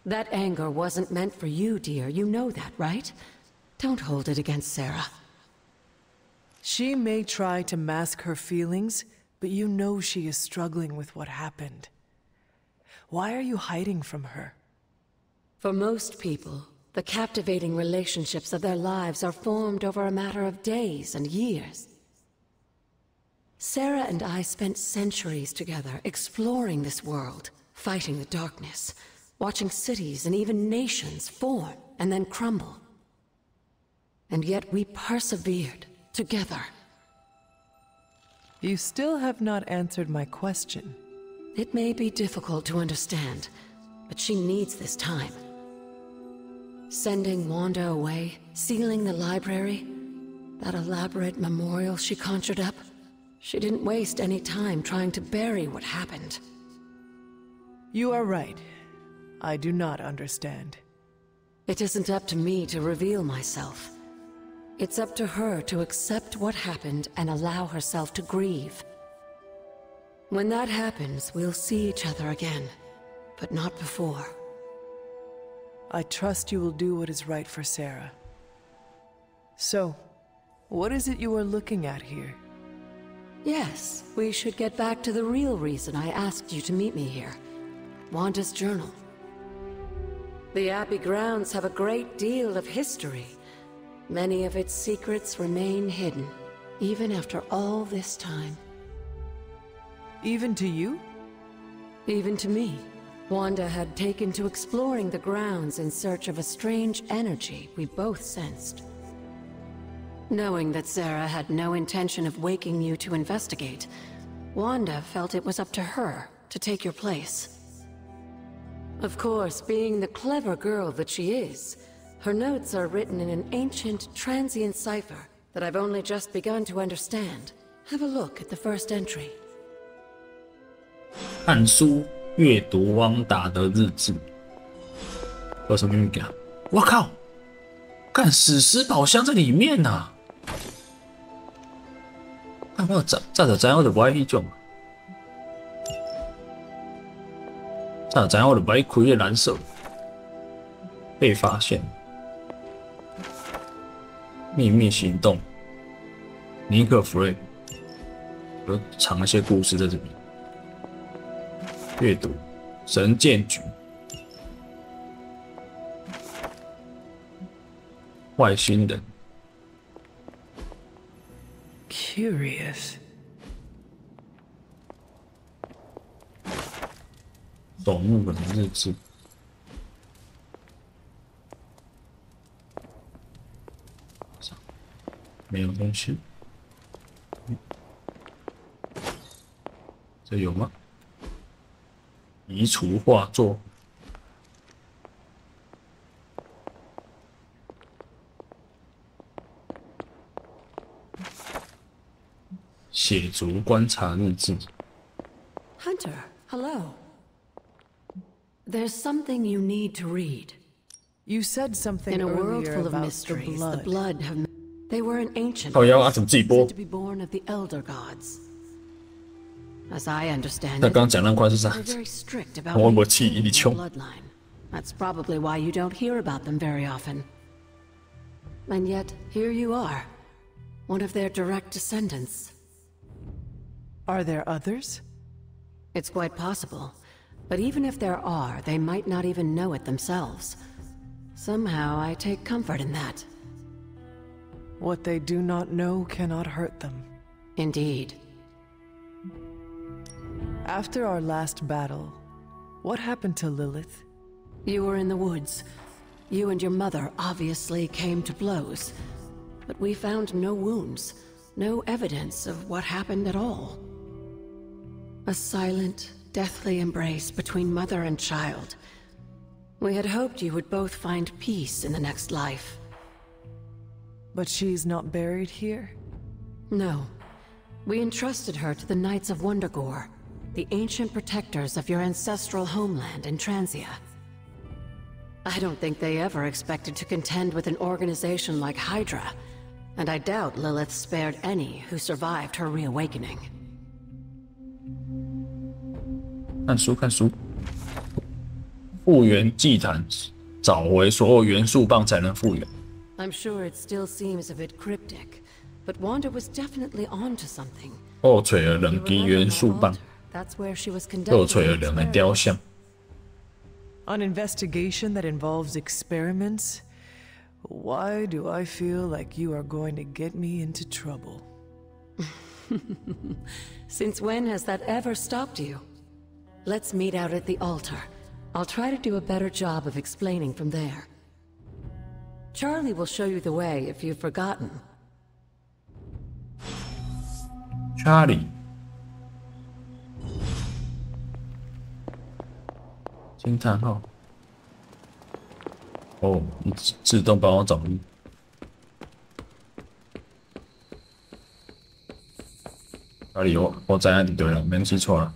That anger wasn't meant for you, dear. You know that, right? Don't hold it against Sarah. She may try to mask her feelings, but you know she is struggling with what happened. Why are you hiding from her? For most people, the captivating relationships of their lives are formed over a matter of days and years. Sarah and I spent centuries together exploring this world, fighting the darkness, watching cities and even nations form and then crumble. And yet we persevered together. You still have not answered my question. It may be difficult to understand, but she needs this time. Sending Wanda away, sealing the library, that elaborate memorial she conjured up, she didn't waste any time trying to bury what happened. You are right. I do not understand. It isn't up to me to reveal myself. It's up to her to accept what happened and allow herself to grieve. When that happens, we'll see each other again, but not before. I trust you will do what is right for Sarah. So, what is it you are looking at here? Yes, we should get back to the real reason I asked you to meet me here. Wanda's journal. The Abbey grounds have a great deal of history. Many of its secrets remain hidden, even after all this time. Even to you? Even to me. Wanda had taken to exploring the grounds in search of a strange energy we both sensed. Knowing that Sarah had no intention of waking you to investigate, Wanda felt it was up to her to take your place. Of course, being the clever girl that she is, her notes are written in an ancient, transient cipher that I've only just begun to understand. Have a look at the first entry. 看书阅读汪达的日志。有什么物件？我靠！干史诗宝箱在里面啊！看我早就知我就不爱迄种，早就知我就不爱开迄蓝色。被发现，秘密行动，尼克弗瑞，有藏一些故事在这里。阅读，神剑局。 外星人 Curious. 守墓人日志，没有东西，这有吗？移除画作。 写足观察日志。Hunter, hello. There's something you need to read. You said something in a world earlier full of about mysteries. the blood have. They were an ancient. Oh, yeah, said to be born of the elder gods. As I understand it, 他刚讲那块是啥？ they're very strict about 我没气，你 maintaining 穷。 their bloodline. That's probably why you don't hear about them very often. And yet, here you are, one of their direct descendants. Are there others? It's quite possible. But even if there are, they might not even know it themselves. Somehow, I take comfort in that. What they do not know cannot hurt them. Indeed. After our last battle, what happened to Lilith? You were in the woods. You and your mother obviously came to blows. But we found no wounds, no evidence of what happened at all. A silent, deathly embrace between mother and child. We had hoped you would both find peace in the next life. But she's not buried here? No. We entrusted her to the Knights of Wondergore, the ancient protectors of your ancestral homeland in Transia. I don't think they ever expected to contend with an organization like Hydra, and I doubt Lilith spared any who survived her reawakening. 看书，看书。复原祭坛，找回所有元素棒才能复原。 I'm sure it still seems a bit cryptic, but Wanda was definitely onto something. 后垂耳人机元素棒， That's where she was 后垂 conducting 耳人的雕像。 An investigation that involves experiments? Why do I feel like you are going to get me into trouble? Since when has that ever stopped you? Let's meet out at the altar. I'll try to do a better job of explaining from there. Charlie will show you the way if you've forgotten. Charlie， 惊叹号。哦，你自动帮我找路。哪里我知影就对了，免记错了。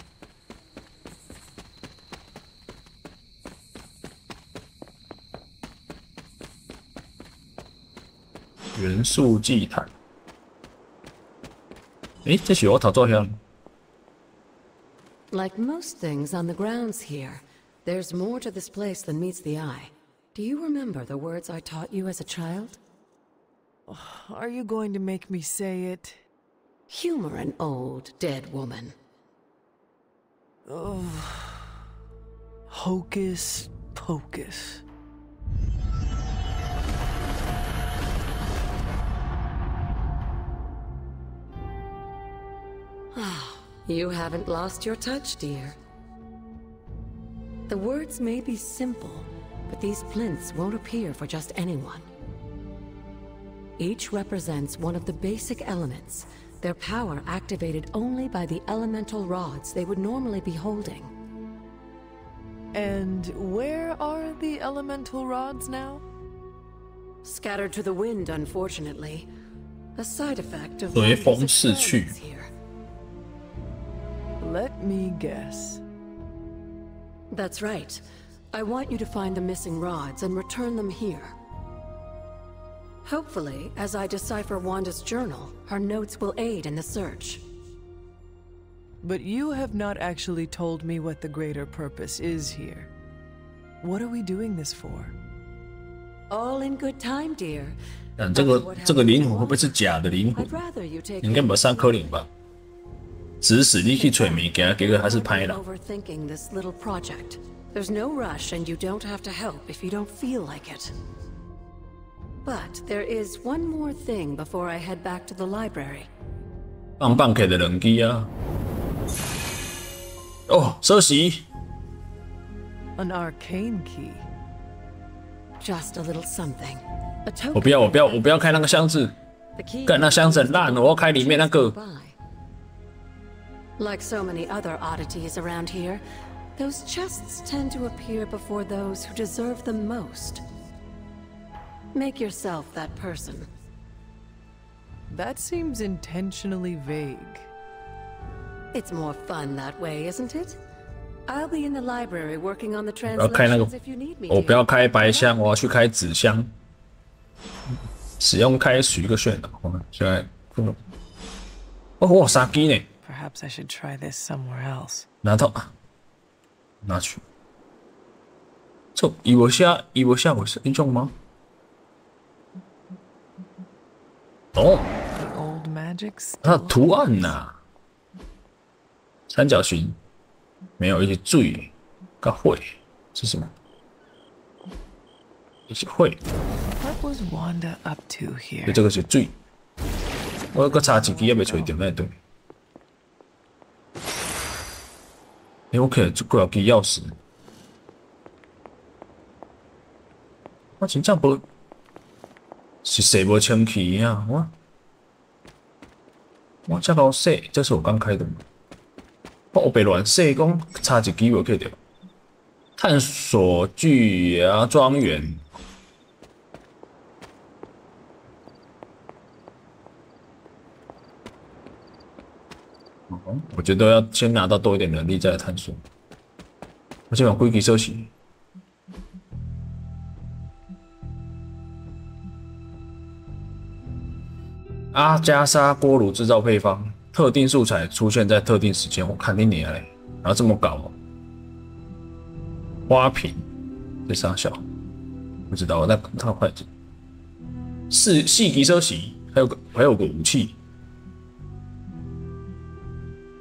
元素祭坛。诶，这是我头照相。 Like most things on the grounds here, there's more to this place than meets the eye. Do you remember the words I taught you as a child? Are you going to make me say it? Humor an old, dead woman. Oh. Hocus pocus. You haven't lost your touch, dear. The words may be simple, but these plinths won't appear for just anyone. Each represents one of the basic elements, their power activated only by the elemental rods they would normally be holding. And where are the elemental rods now? Scattered to the wind, unfortunately. A side effect of 随风逝去。 Let me guess. That's right. I want you to find the missing rods and return them here. Hopefully, as I decipher Wanda's journal, her notes will aid in the search. But you have not actually told me what the greater purpose is here. What are we doing this for? All in good time, dear. 但这个灵魂会不会是假的灵魂？应该没3颗灵吧？指使你去找物件，结果还是歹人。 Overthinking this little project. There's no rush, and you don't have to help if you don't feel like it. But there is one more thing before I head back to the library. 放起的两支啊！哦，锁匙。 An arcane key. Just a little something. A token. 我不要开那个箱子，干那箱子很烂，我要开里面那个。 Like so many other oddities around here, those chests tend to appear before those who deserve them most. Make yourself that person. That seems intentionally vague. It's more fun that way, isn't it? I'll be in the library working on the 我要开那个 translations if you need me. 我不要开白箱，我要去开紫箱。使用开始一个旋钮，现在哦，我杀鸡呢。 Perhaps I should try this somewhere else. 拿到，拿去。这以我下我是英雄吗？哦， The old magic 它的图案呐、啊，三角形，没有一些水，跟会是什么？一些会。 What was Wanda up to here? 这个是水。我搁差一支也未找到那对。 我摕这几支钥匙，我真正无是洗无清气啊！我这老洗，这是我刚开的嘛？我别乱洗，讲差一支无摕到。探索巨牙庄园。 我觉得要先拿到多一点能力，再来探索。我先把规矩收起。阿加莎锅炉制造配方，特定素材出现在特定时间。我看你娘嘞，然后这么搞、哦。花瓶，这啥小？不知道，那快点。细级收起，还有个武器。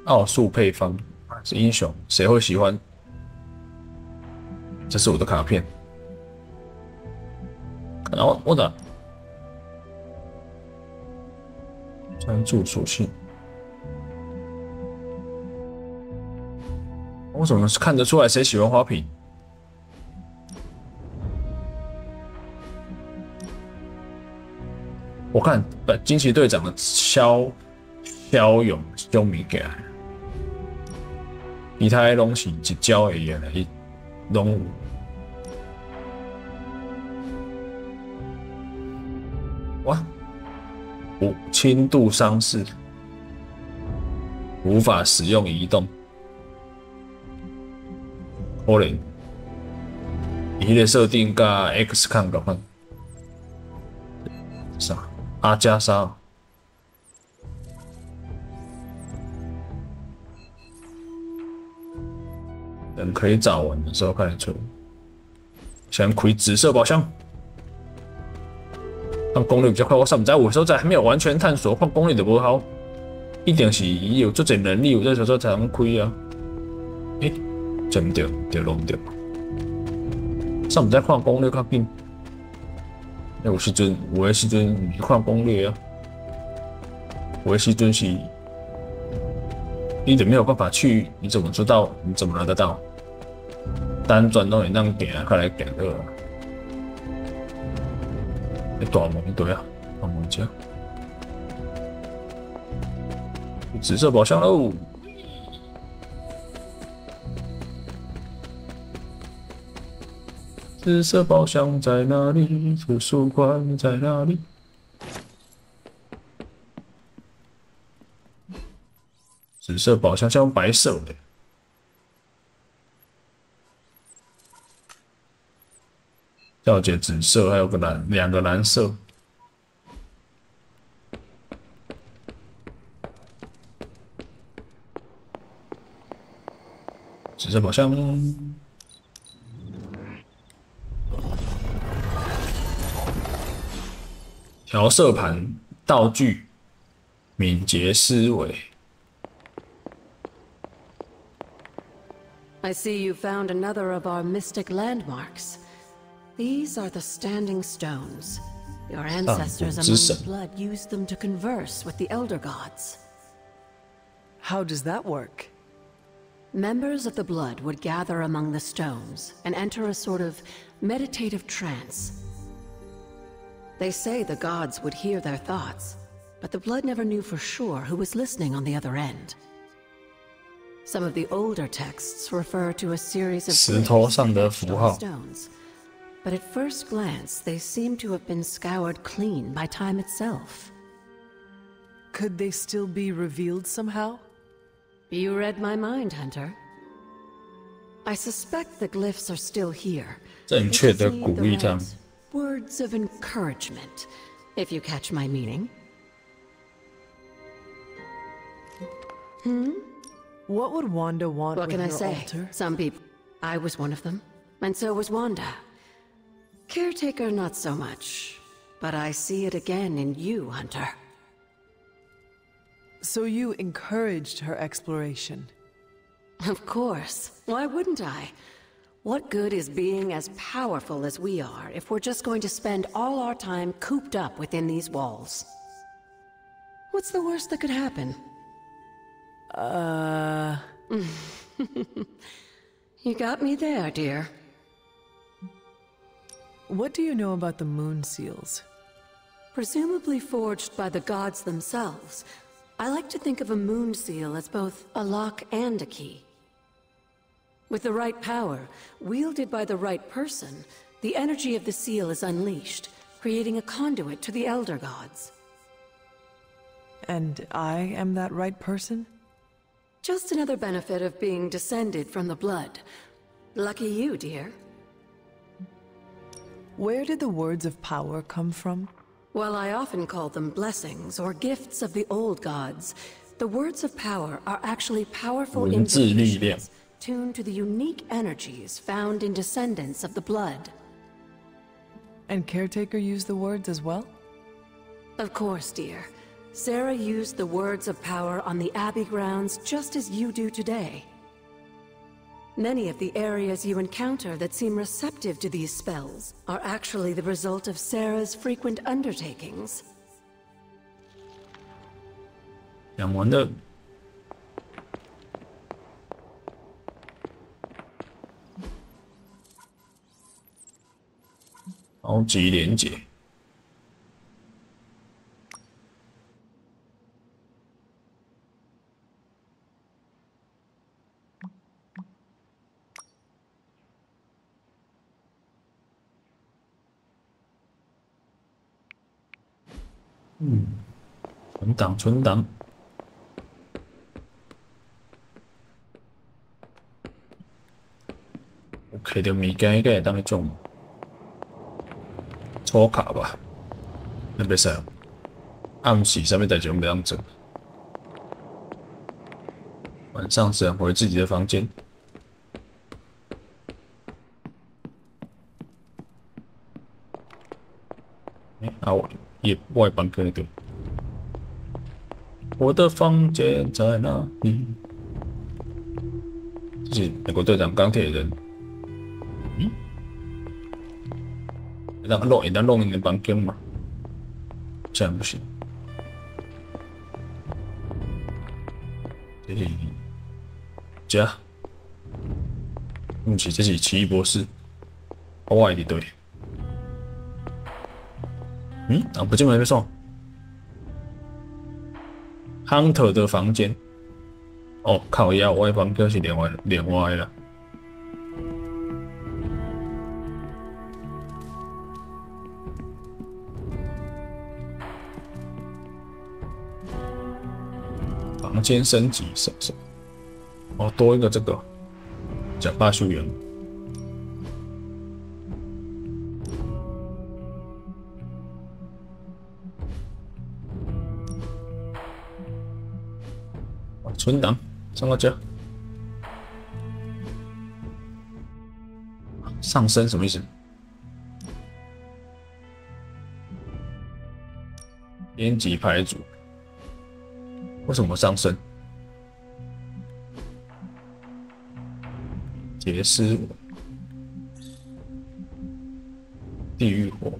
奥数配方是英雄，谁会喜欢？这是我的卡片。然后我的专注属性，我怎么看得出来谁喜欢花瓶？我看惊奇队长的骁勇凶物件。 其他的拢是一招的嘢嚟，拢有。哇，5轻度伤势，无法使用移动。可能，伊个设定甲 X 抗共款。啥？阿加莎。 等可以找完的时候开始出。先开紫色宝箱，看攻略比较快。我上不知有时候在还没有完全探索，看攻略就不好。一定是有这种能力，有这时候才能开啊。真唔对，对拢唔对。上不知看攻略较紧。有的时阵唔是看攻略啊，有的时阵是。 你就没有办法去，你怎么知道？你怎么拿得到？单转都能让行，快来行对吧？大门一堆啊，大门。家。紫色宝箱喽！紫色宝箱在哪里？图书馆在哪里？紫色宝箱像白色的。调节紫色，还有个两个蓝色。紫色宝箱，调色盘、道具、敏捷思维。I see you found another of our mystic landmarks. These are the standing stones. Your ancestors among the blood used them to converse with the elder gods. How does that work? Members of the blood would gather among the stones and enter a sort of meditative trance. They say the gods would hear their thoughts, but the blood never knew for sure who was listening on the other end. Some of the older texts refer to a series of 石头上的符号。 stones, but at first glance they seem to have been scoured clean by time itself. Could they still be revealed somehow? You read my mind, Hunter. I suspect the glyphs are still here. 正确的鼓励他们。 Words of encouragement, if you catch my meaning. What would Wanda want What with can I her say? altar? Some people. I was one of them, and so was Wanda. Caretaker, not so much. But I see it again in you, Hunter. So you encouraged her exploration? Of course. Why wouldn't I? What good is being as powerful as we are if we're just going to spend all our time cooped up within these walls? What's the worst that could happen? You got me there, dear. What do you know about the moon seals? Presumably forged by the gods themselves. I like to think of a moon seal as both a lock and a key. With the right power, wielded by the right person, the energy of the seal is unleashed, creating a conduit to the Elder Gods. And I am that right person? Just another benefit of being descended from the blood. Lucky you, dear. Where did the words of power come from? Well, I often call them blessings or gifts of the old gods. The words of power are actually powerful invocations tuned to the unique energies found in descendants of the blood. And Caretaker used the words as well? Of course, dear. Sarah used the words of power on the Abbey grounds just as you do today. Many of the areas you encounter that seem receptive to these spells are actually the result of Sarah's frequent undertakings. 养完了。超级连结。存档。OK 的物件应该会当去种抽卡吧？那袂使，暗时啥物代志拢袂当做。晚上只能回自己的房间。我的房间对。我的房间在哪里？这是美国队长钢铁人。让弄你的房间吗？这样不行。这不是，这是奇异博士。我的对。不进门被送。Hunter 的房间。哦，靠腰，我的房间是连歪了。房间升级什么？哦，多一个这个假发修员。存档上到这，上升什么意思？编辑排组，为什么上升？劫尸我，地狱火。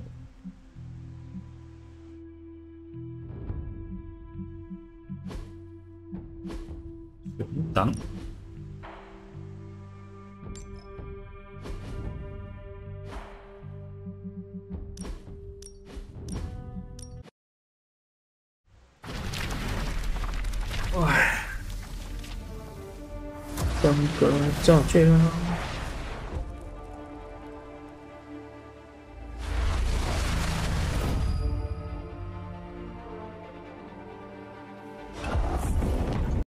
档哇，当个造句啊！